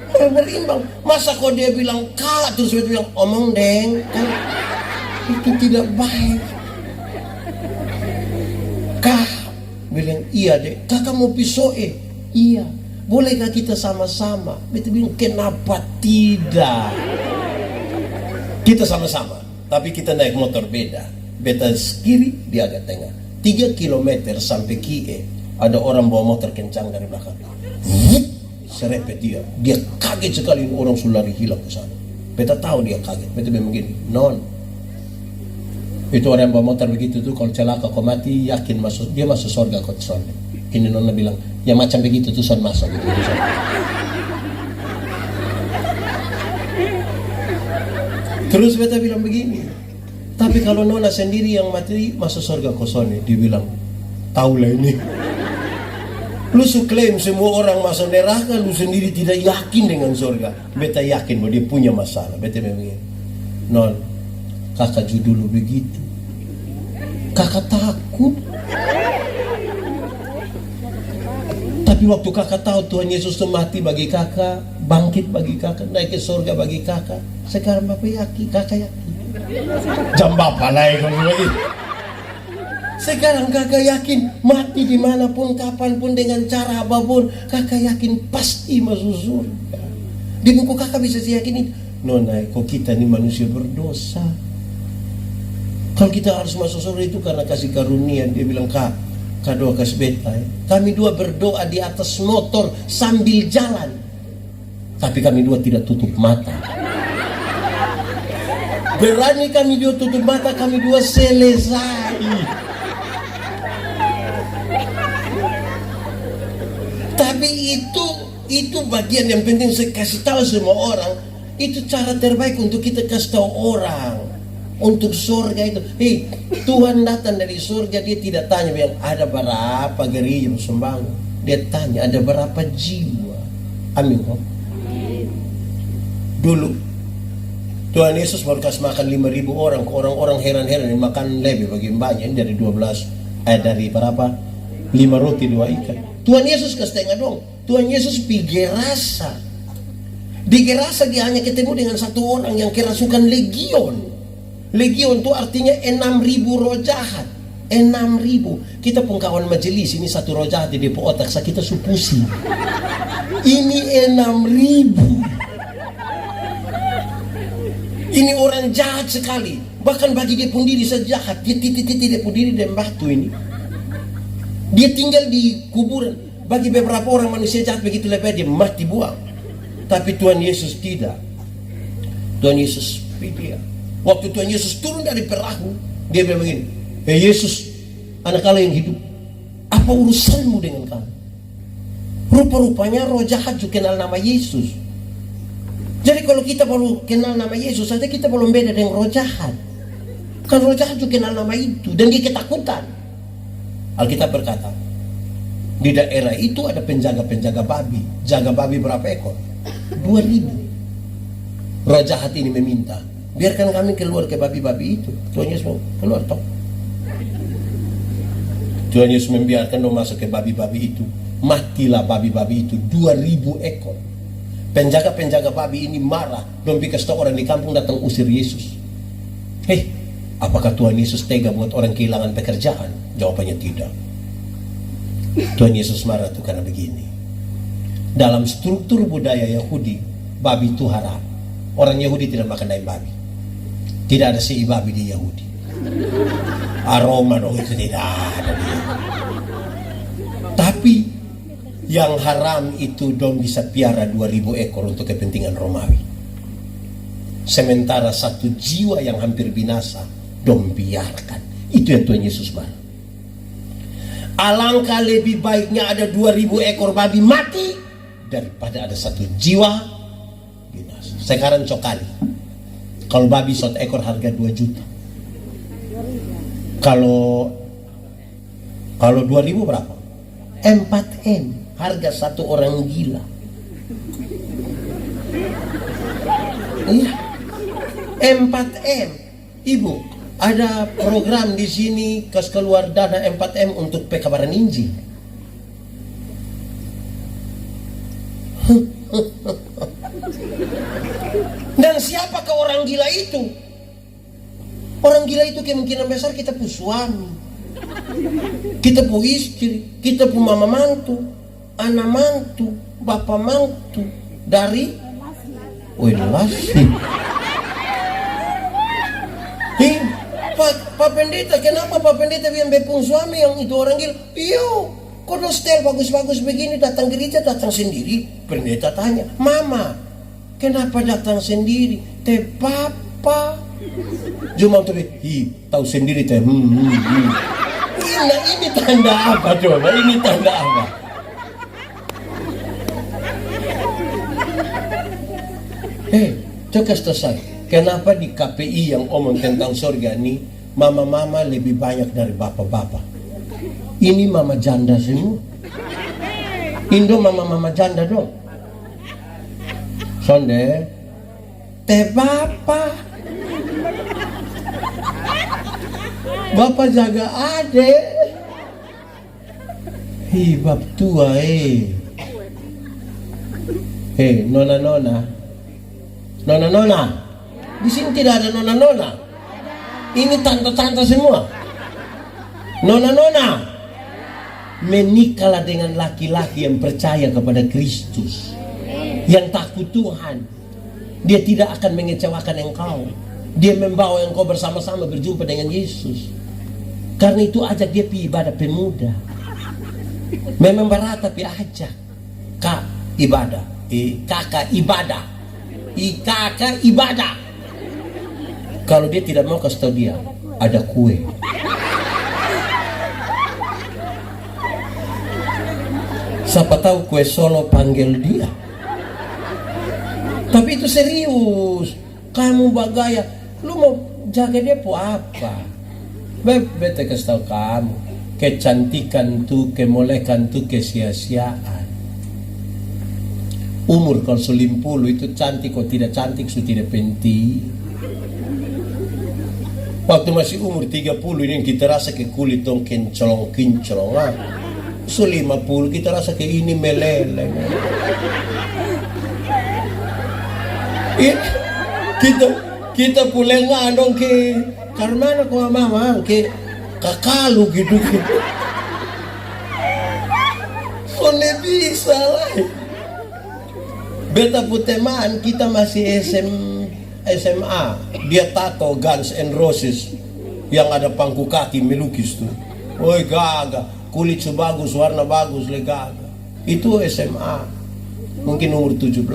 Biar berimbang. Masa kok dia bilang "Kak" terus beta bilang, "Omong deng." Kan itu tidak baik. "Kak," bilang, "Iya dek." "Kakak mau Soe?" "Iya." "Bolehkah kita sama-sama?" Beta bilang, "Kenapa tidak?" Kita sama-sama, tapi kita naik motor beda. Beta kiri, dia agak tengah. 3 kilometer sampai Kie, ada orang bawa motor kencang dari belakang. Serepet dia. Dia kaget sekali, orang sulari hilang ke sana. Beta tahu dia kaget. Beta bilang begini, "Non, itu orang yang bawa motor begitu tuh kalau celaka kau mati, yakin masuk, dia masuk surga kau son." Ini nona bilang, "Ya macam begitu tuh son masuk gitu." Terus beta bilang begini, "Tapi kalau nona sendiri yang mati masuk surga kau son." Dia bilang, "Tahu lah ini. Lu klaim semua orang masuk neraka, lu sendiri tidak yakin dengan surga." Beta yakin bahwa dia punya masalah. Beta bilang begini, "Non, kakak dulu begitu. Kakak takut. Tapi waktu kakak tahu Tuhan Yesus itu mati bagi kakak, bangkit bagi kakak, naik ke surga bagi kakak. Sekarang bapak yakin, kakak yakin." Jam bapak naik lagi. Sekarang kakak yakin, mati dimanapun, kapanpun, dengan cara apapun, kakak yakin pasti masuk surga. Di buku kakak bisa yakin itu. "Nona, kok kita ini manusia berdosa. Kalau kita harus masuk surga itu karena kasih karunia." Dia bilang, "Kak doa kasih beta ya. Kami dua berdoa di atas motor sambil jalan. Tapi kami dua tidak tutup mata. Berani kami dua tutup mata, kami dua selesai." Tapi itu bagian yang penting saya kasih tahu semua orang. Itu cara terbaik untuk kita kasih tahu orang. Untuk surga itu, Tuhan datang dari surga, dia tidak tanya bilang ada berapa gereja sembangun. Dia tanya ada berapa jiwa. Amin. Dulu Tuhan Yesus baru kasih makan 5.000 orang. Orang-orang heran-heran, makan lebih bagi banyak dari 12 dari berapa? 5 roti 2 ikan. Tuhan Yesus kasih setengah dong. Tuhan Yesus pi Gerasa. Di Gerasa dia hanya ketemu dengan satu orang yang kerasukan legion. Legion itu artinya 6.000 roh jahat. 6.000. Kita pun kawan majelis ini satu roh jahat di depo otak kita supusi. Ini 6.000. Ini orang jahat sekali. Bahkan bagi dia pun diri sejahat. Dia titik-titik dia pun diri dan batu ini. Dia tinggal di kuburan. Bagi beberapa orang manusia jahat begitu lepas dia mati buang. Tapi Tuhan Yesus tidak. Tuhan Yesus pilih. Waktu Tuhan Yesus turun dari perahu, dia bilang begini, Yesus, anak Allah yang hidup, apa urusanmu dengan kamu? Rupa-rupanya roh jahat juga kenal nama Yesus. Jadi kalau kita baru kenal nama Yesus saja, kita belum beda dengan roh jahat. Kan roh jahat juga kenal nama itu, dan dia ketakutan. Alkitab berkata, di daerah itu ada penjaga-penjaga babi. Jaga babi berapa ekor? 2.000. Roh jahat ini meminta, biarkan kami keluar ke babi-babi itu. Tuhan Yesus mau keluar toh. Tuhan Yesus membiarkan dong masuk ke babi-babi itu. Matilah babi-babi itu 2.000 ekor. Penjaga-penjaga babi ini marah. Dong kasih tahu orang di kampung datang usir Yesus. Hei, apakah Tuhan Yesus tega buat orang kehilangan pekerjaan? Jawabannya tidak. Tuhan Yesus marah itu karena begini. Dalam struktur budaya Yahudi, babi itu haram. Orang Yahudi tidak makan daging babi. Tidak ada si babi di Yahudi. Aroma dong itu tidak ada di Yahudi. Tapi yang haram itu dong bisa piara 2000 ekor untuk kepentingan Romawi. Sementara satu jiwa yang hampir binasa dong biarkan. Itu yang Tuhan Yesus marah. Alangkah lebih baiknya ada 2000 ekor babi mati daripada ada satu jiwa binasa. Sekarang cokali. Kalau babi 1 ekor harga 2 juta. Kalau 2000 berapa? 4M. Harga satu orang gila. Iya. 4M. Ibu, ada program di sini kas keluar dana 4M untuk pekabaran Injil. Dan siapakah orang gila itu? Orang gila itu kemungkinan besar kita pu suami, kita pu istri, kita pu mama mantu, anak mantu, bapak mantu dari lasi. Pak Pendeta, kenapa Pak Pendeta yang bepung suami yang itu orang gila? Iyo, kalau stel bagus-bagus begini datang gereja datang sendiri. Pendeta tanya, Mama, kenapa datang sendiri? Teh papa. Cuma tuh, tahu sendiri teh. Ini tanda apa coba? Ini tanda apa? Coba selesai. Kenapa di KPI yang omong tentang surga ini mama-mama lebih banyak dari bapak-bapak? Ini mama janda semua. Indo mama-mama janda dong. Sonde, teh bapak. Bapak jaga adek. Bab tua nona-nona. Nona-nona. Di sini tidak ada nona-nona. Ini tante-tante semua. Nona-nona. Menikahlah dengan laki-laki yang percaya kepada Kristus, yang takut Tuhan. Dia tidak akan mengecewakan engkau. Dia membawa engkau bersama-sama berjumpa dengan Yesus. Karena itu ajak dia pergi ibadah pemuda. Memang berat tapi ajak. Kak ibadah. Kakak ibadah. Kakak ibadah. Kalau dia tidak mau kasih tahu dia, ada kue. Siapa tahu kue Solo panggil dia. Tapi itu serius. Kamu bagaya, lu mau jaga dia po apa? Bete kasih tahu kamu, kecantikan tuh, kemolekan tuh, kesia-siaan. Umur kalau 90 itu cantik, kalau tidak cantik itu tidak penting. Waktu masih umur 30 ini kita rasa ke kulit dong kinclong-kinclong. 50 kita rasa ke ini meleleh. Kita pulang dong ke karmana ko mama ke kakalu gitu. So bisa lah. Beta puteman kita masih SMA, dia tato Guns N' Roses yang ada pangku kaki melukis tuh. Woi gaga, kulit sebagus, warna bagus, gaga. Itu SMA, mungkin umur 17.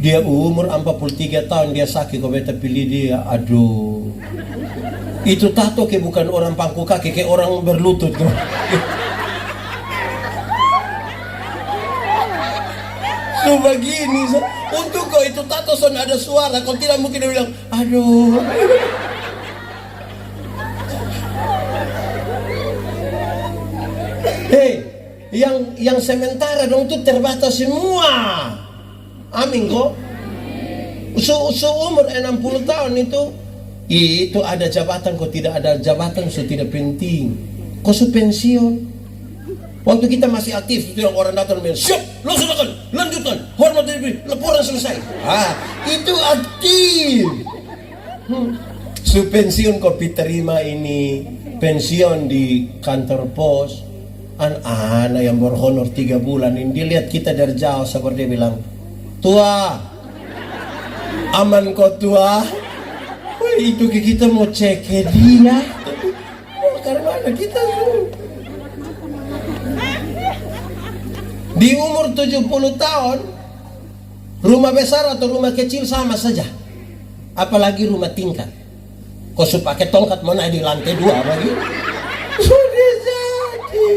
Dia umur 43 tahun dia sakit, kau beta pilih dia. Aduh, itu tato ke bukan orang pangku kaki, ke orang berlutut tuh. Tuh begini, untuk kau itu tato son ada suara, kau tidak mungkin dia bilang, aduh. Yang sementara dong itu terbatas semua. Amin kok. Seumur 60 tahun itu ada jabatan, kok tidak ada jabatan itu tidak penting. Kok pensiun. Waktu kita masih aktif itu yang orang datang bilang, siap, langsung lanjutkan, hormat dari Itu aktif. Su pensiun kopi terima ini pensiun di kantor pos. Anak yang berhonor 3 bulan ini, dia lihat kita dari jauh seperti dia bilang, tua, aman kok tua. Wah, itu kita mau cek dia. Karena kita di umur 70 tahun, rumah besar atau rumah kecil sama saja. Apalagi rumah tingkat. Kau su pakai tongkat mau naik di lantai 2 lagi. Sudah jadi.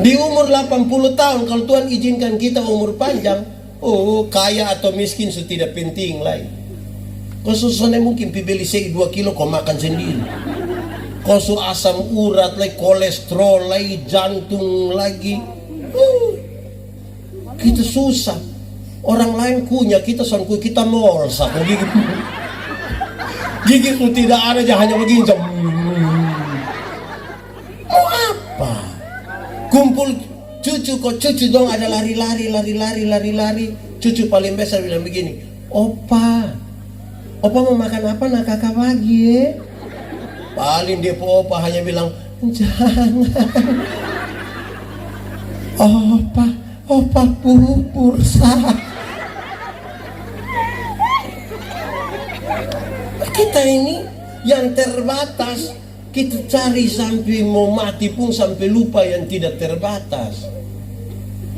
Di umur 80 tahun, kalau Tuhan izinkan kita umur panjang, kaya atau miskin itu tidak penting lagi. Kau susahnya mungkin beli 2 kilo kau makan sendiri. Kau su asam urat lagi, kolesterol lagi, jantung lagi. Kita susah. Orang lain kunyah, kita sangku kita molsa. Gigi itu tidak ada, hanya begini. Mau apa? Kumpul cucu, kok cucu dong ada lari-lari. Cucu paling besar bilang begini, Opa mau makan apa nak kakak bagi? Paling dia opa hanya bilang, jangan. Opa bubur sah. Kita ini yang terbatas, kita cari sampai mau mati pun sampai lupa yang tidak terbatas.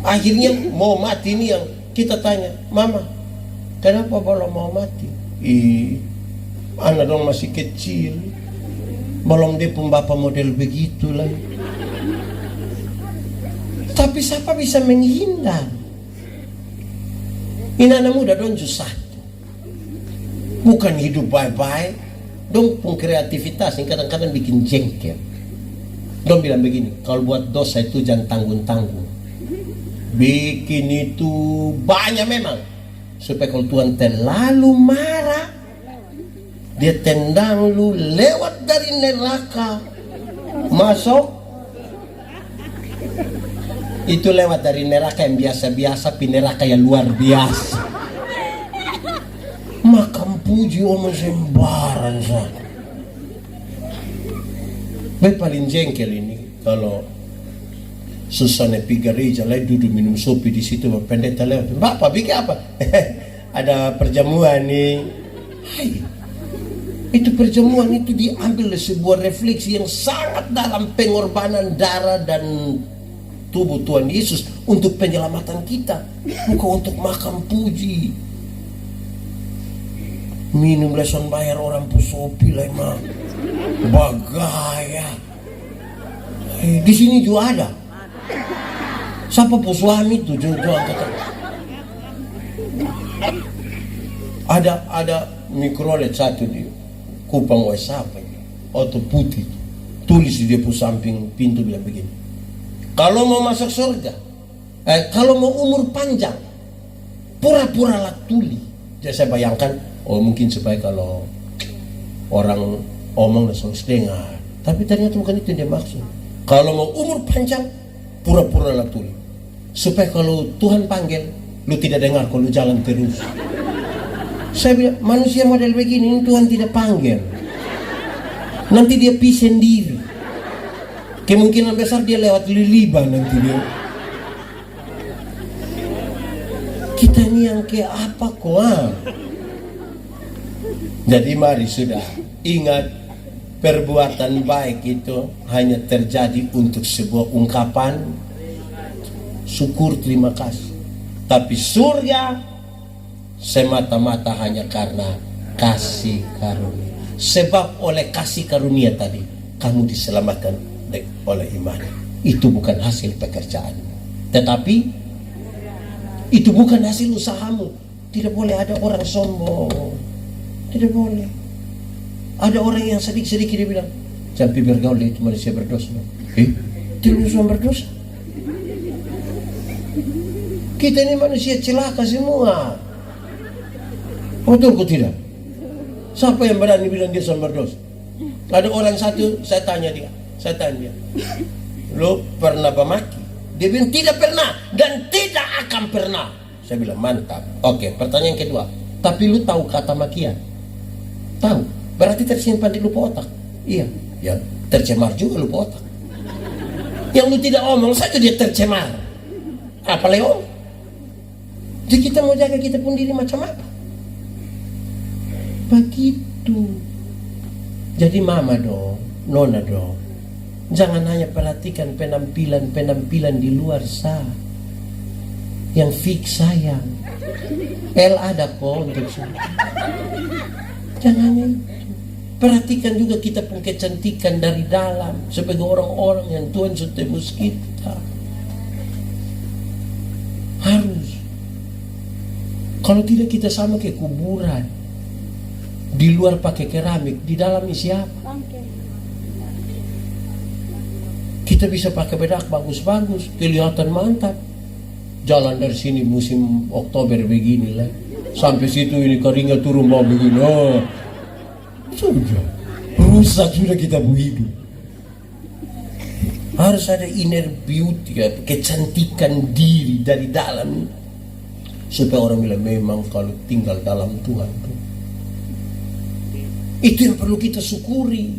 Akhirnya mau mati ini yang kita tanya, Mama, kenapa belum mau mati? Anak dong masih kecil, belum dia pun bapak model begitulah. Tapi siapa bisa menghindar? Ini anak muda dong susah. Bukan hidup baik-baik, dong pun kreativitas yang kadang-kadang bikin jengkel. Dong bilang begini, kalau buat dosa itu jangan tanggung-tanggung. Bikin itu banyak memang, supaya kalau Tuhan terlalu marah, dia tendang lu lewat dari neraka masuk. Itu lewat dari neraka yang biasa-biasa, pi neraka yang luar biasa. Makam puji oma sembaran sah. Paling jengkel ini kalau susahnya pi gereja lagi duduk minum sopi di situ, pendeta lewat, Bapak bikin apa? Ada perjamuan nih. Itu perjamuan itu diambil dari sebuah refleksi yang sangat dalam pengorbanan darah dan tubuh Tuhan Yesus untuk penyelamatan kita, bukan untuk makam puji. Minum leson bayar orang pusopi lah emang bagaya. Di sini juga ada. Siapa pusuami itu juga ada mikrolet satu di Kupang West apa ini, auto putih, tulis di dia samping pintu bilang begini, kalau mau masuk surga, kalau mau umur panjang, pura-puralah tuli. Jadi saya bayangkan, mungkin supaya kalau orang omong langsung dengar. Tapi ternyata bukan itu yang dia maksud. Kalau mau umur panjang, pura-puralah tuli. Supaya kalau Tuhan panggil, lu tidak dengar kalau lu jalan terus. Saya bilang, manusia model begini Tuhan tidak panggil. Nanti dia pi sendiri. Kemungkinan besar dia lewat Liliban nanti dia. Kita ini yang kayak apa kok? Jadi mari sudah ingat, perbuatan baik itu hanya terjadi untuk sebuah ungkapan syukur terima kasih. Tapi surga semata-mata hanya karena kasih karunia. Sebab oleh kasih karunia tadi kamu diselamatkan oleh iman. Itu bukan hasil pekerjaanmu, tetapi itu bukan hasil usahamu. Tidak boleh ada orang sombong. Tidak boleh. Ada orang yang sedikit-sedikit dia bilang, jangan bergaul itu manusia berdosa. Tidak manusia berdosa. Kita ini manusia celaka semua. Betul kok tidak? Siapa yang berani bilang dia berdosa? Ada orang satu, saya tanya dia, lo pernah maki? Dia bilang tidak pernah dan tidak akan pernah. Saya bilang mantap. Oke, pertanyaan kedua. Tapi lu tahu kata makian? Tahu. Berarti tersimpan di lupa otak. Iya. Ya tercemar juga lupa otak. Yang lu tidak omong saja dia tercemar. Apa Leo? Jadi kita mau jaga kita pun diri macam apa? Begitu. Jadi mama dong, nona dong, jangan hanya perhatikan penampilan di luar sah. Yang fix sayang. L ada kok untuk saya. Jangan hanya itu. Perhatikan juga kita pun kecantikan dari dalam sebagai orang-orang yang Tuhan sudah tebus kita. Harus. Kalau tidak kita sama kayak kuburan. Di luar pakai keramik, di dalam isi apa? Kita bisa pakai bedak bagus-bagus, kelihatan mantap. Jalan dari sini musim Oktober begini lah. Sampai situ ini keringnya turun mau begini. Oh, sudah rusak sudah kita hidup. Harus ada inner beauty, kecantikan diri dari dalam, supaya orang bilang memang kalau tinggal dalam Tuhan tuh. Itu yang perlu kita syukuri.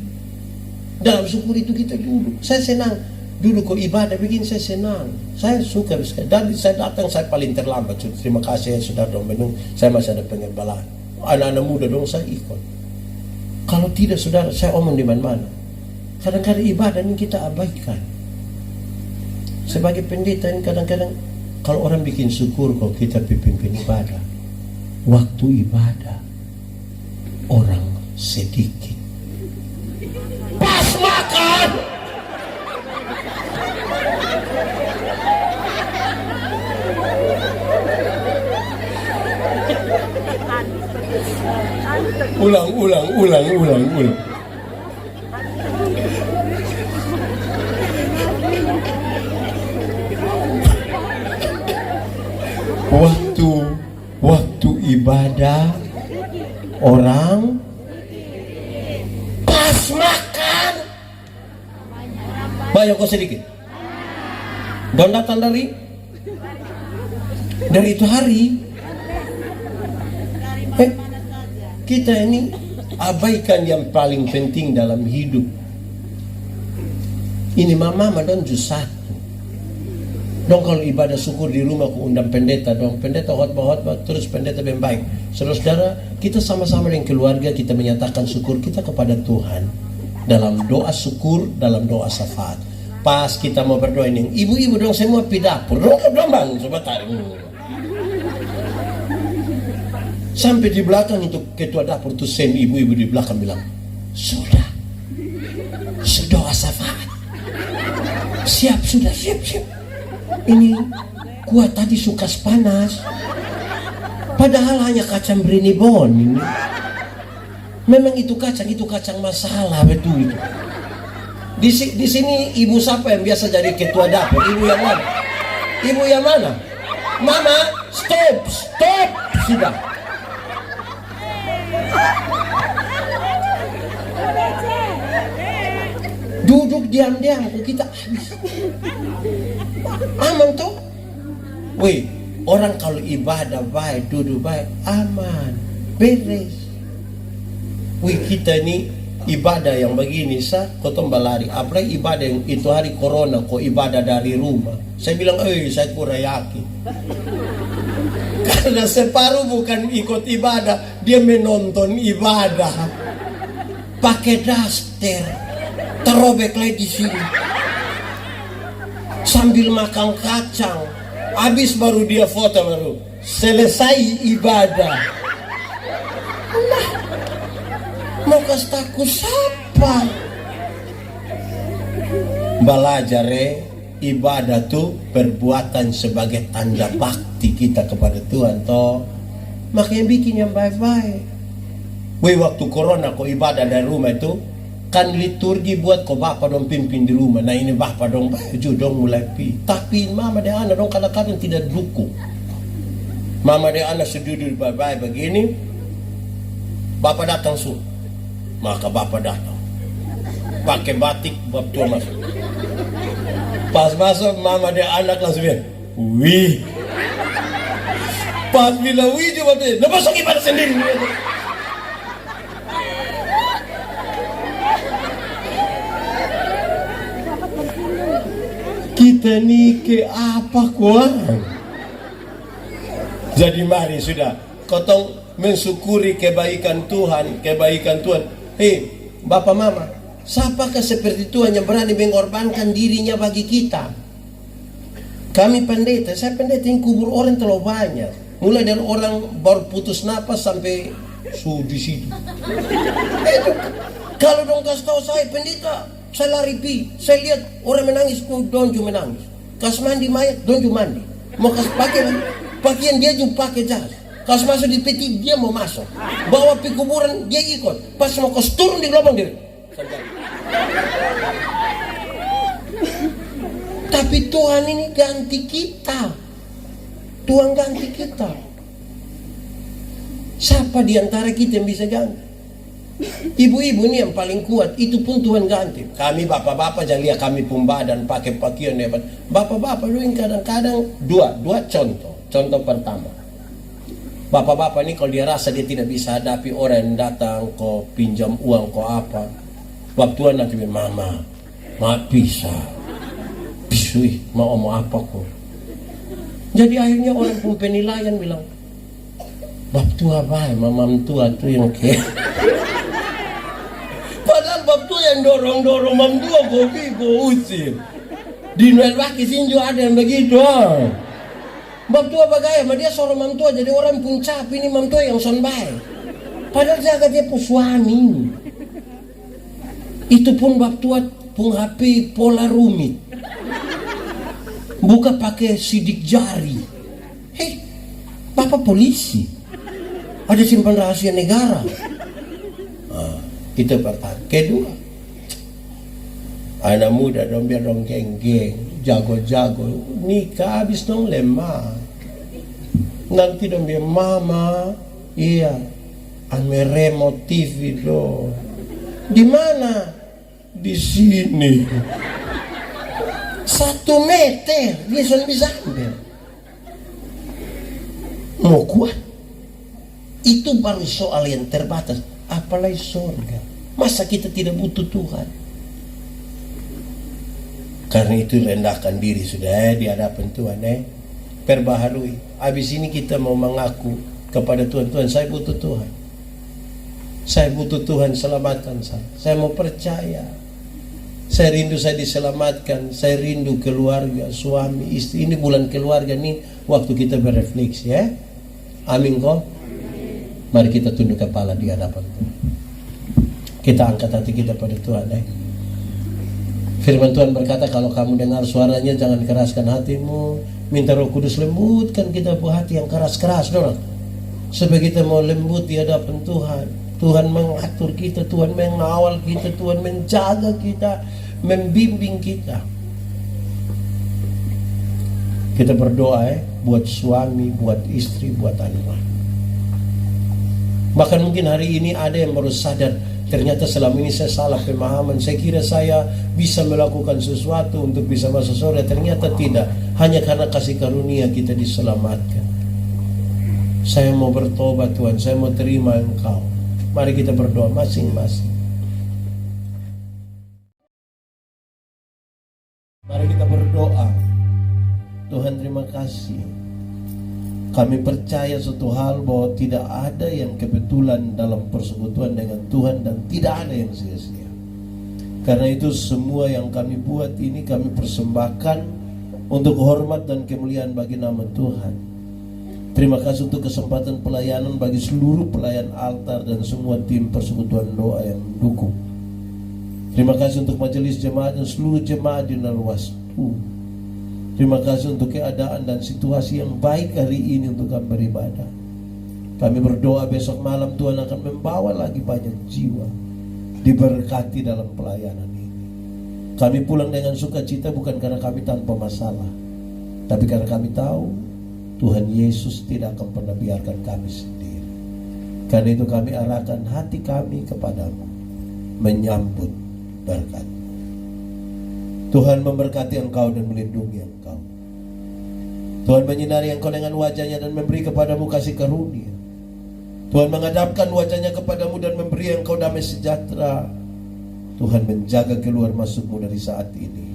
Dalam syukur itu kita duduk. Saya senang duduk kok ibadah begini, saya senang. Saya suka sekali. Dan saya datang saya paling terlambat. Terima kasih yang sudah dong menung. Saya masih ada pengembalahan. Anak-anak muda dong saya ikut. Kalau tidak saudara, saya omong di mana-mana. Kadang-kadang ibadah ini kita abaikan. Sebagai pendeta ini kadang-kadang kalau orang bikin syukur kok kita pimpin ibadah. Waktu ibadah orang sedikit. Pas makan. Ulang. Waktu ibadah orang pas makan banyak kok sedikit. Dan datang dari itu hari. Kita ini abaikan yang paling penting dalam hidup. Ini mama dan jus satu. Dong kalau ibadah syukur di rumah aku undang pendeta dong. Pendeta hotbah terus pendeta yang baik. Saudara, kita sama-sama dengan keluarga kita menyatakan syukur kita kepada Tuhan dalam doa syukur, dalam doa syafaat. Pas kita mau berdoa ini, ibu-ibu dong semua pidapur. Dong bang, sebentar. Sampai di belakang itu ketua dapur tuh ibu-ibu di belakang bilang, sudah doa syafaat. Siap. Ini kuat tadi suka panas. Padahal hanya kacang brinibon ini. Memang itu kacang masalah betul itu. Di sini ibu siapa yang biasa jadi ketua dapur? Ibu yang mana? Mama, stop. Sudah. Duduk diam-diam kita habis. Aman tuh. Wih, orang kalau ibadah baik, duduk baik, aman, beres. Wih, kita ini ibadah yang begini kotong balari. Apalagi ibadah yang itu hari corona kok ibadah dari rumah. Saya bilang, saya kurang yakin. Karena separuh bukan ikut ibadah, dia menonton ibadah. Pakai daster, terobek lagi di sini. Sambil makan kacang, habis baru dia foto baru. Selesai ibadah. Nah, mau kasih takut siapa? Belajar ibadah tuh perbuatan sebagai tanda bakti kita kepada Tuhan toh. Makanya bikin yang baik-baik. Wih, waktu corona kok ibadah dari rumah itu kan liturgi buat kok bapak dong pimpin di rumah. Nah ini bapak dong baju dong mulai tapi mama dan anak dong kadang-kadang tidak dukung. Mama dan anak seduduk baik-baik begini, bapak datang maka bapak datang pakai batik bab tua masuk. Pas masuk mama dia anak langsung dia, wih. Pas bilang wih cuma dia, lepas lagi pada sendiri. Kita ni ke apa kuang? Jadi mari sudah, kotong mensyukuri kebaikan Tuhan, Hei, Bapak Mama, siapakah seperti Tuhan yang berani mengorbankan dirinya bagi kita? Kami pendeta, saya pendeta yang kubur orang terlalu banyak. Mulai dari orang baru putus napas sampai di situ. Itu, kalau dong kasih tahu saya pendeta, saya lari pi, saya lihat orang menangis, donju menangis. Kas mandi mayat, donju mandi. Mau kasih pakaian dia juga pakai jas. Kas masuk di peti dia mau masuk. Bawa pi kuburan dia ikut. Pas mau kos turun di lubang dia. Tapi Tuhan ini ganti kita. Tuhan ganti kita. Siapa di antara kita yang bisa ganti? Ibu-ibu ini yang paling kuat, itu pun Tuhan ganti. Kami bapak-bapak jangan lihat kami pembadan pakai pakaian hebat. Bapak-bapak lu yang kadang-kadang dua contoh. Contoh pertama, bapak-bapak ini kalau dia rasa dia tidak bisa hadapi orang yang datang kau pinjam uang kau apa, waktu Tuhan nanti mama, bisa, bisui mau apa kau. Jadi akhirnya orang pun penilaian bilang, bab tua baik, mamam tua tu yang ke. Padahal bab tua yang dorong mam tua kau usir. Di Nelwaki Sinju ada yang begitu. Bab tua bagaya, dia seorang mam tua jadi orang pun cap ini mam tua yang son baik. Padahal jaga dia pun suami. Itu pun bab tua pun HP pola rumit. Buka pakai sidik jari. Hei, bapak polisi. Ada simpan rahasia negara. Itu pertama. Kedua, anak muda dong biar dong geng-geng, jago-jago, nikah habis dong lemah. Nanti dong biar mama, iya, ame remote TV dong. Di mana? Di sini. 1 meter dia sudah bisa ambil. Mau kuat? Itu baru soal yang terbatas. Apalagi surga. Masa kita tidak butuh Tuhan? Karena itu rendahkan diri sudah di hadapan Tuhan. Perbaharui. Habis ini kita mau mengaku kepada Tuhan, Tuhan saya butuh Tuhan. Saya butuh Tuhan, selamatkan saya. Saya mau percaya. Saya rindu saya diselamatkan. Saya rindu keluarga, suami, istri. Ini bulan keluarga nih, waktu kita berefleksi ya. Amin kok. Mari kita tunduk kepala di hadapan Tuhan. Kita angkat hati kita pada Tuhan. Firman Tuhan berkata, kalau kamu dengar suaranya jangan keraskan hatimu. Minta Roh Kudus lembutkan kita buat hati yang keras-keras, dorang. Supaya kita mau lembut di hadapan Tuhan. Tuhan mengatur kita, Tuhan mengawal kita, Tuhan menjaga kita, membimbing kita. Kita berdoa buat suami, buat istri, buat anak. Bahkan mungkin hari ini ada yang baru sadar, ternyata selama ini saya salah pemahaman. Saya kira saya bisa melakukan sesuatu untuk bisa masuk surga. Ternyata tidak. Hanya karena kasih karunia kita diselamatkan. Saya mau bertobat Tuhan, saya mau terima Engkau. Mari kita berdoa masing-masing. Mari kita berdoa. Tuhan terima kasih. Kami percaya suatu hal bahwa tidak ada yang kebetulan dalam persekutuan dengan Tuhan dan tidak ada yang sia-sia. Karena itu semua yang kami buat ini kami persembahkan untuk hormat dan kemuliaan bagi nama Tuhan. Terima kasih untuk kesempatan pelayanan bagi seluruh pelayan altar dan semua tim persekutuan doa yang mendukung. Terima kasih untuk majelis jemaat dan seluruh jemaat di Narwastu. Terima kasih untuk keadaan dan situasi yang baik hari ini untuk kami beribadah. Kami berdoa besok malam Tuhan akan membawa lagi banyak jiwa diberkati dalam pelayanan ini. Kami pulang dengan sukacita bukan karena kami tanpa masalah, tapi karena kami tahu Tuhan Yesus tidak akan pernah biarkan kami sendiri. Karena itu kami arahkan hati kami kepadamu, menyambut berkat. Tuhan memberkati engkau dan melindungi engkau. Tuhan menyinari engkau dengan wajahnya dan memberi kepadamu kasih karunia. Tuhan menghadapkan wajahnya kepadamu dan memberi engkau damai sejahtera. Tuhan menjaga keluar masukmu dari saat ini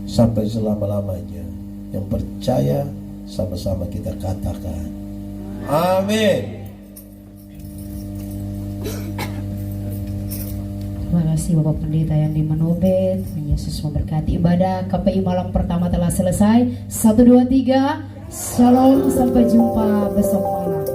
sampai selama-lamanya. Yang percaya sama-sama kita katakan amin. Terima kasih Bapak Pendeta yang di Manobet. Yesus memberkati ibadah KPI malam pertama telah selesai. 1, 2, 3. Shalom, sampai jumpa besok malam.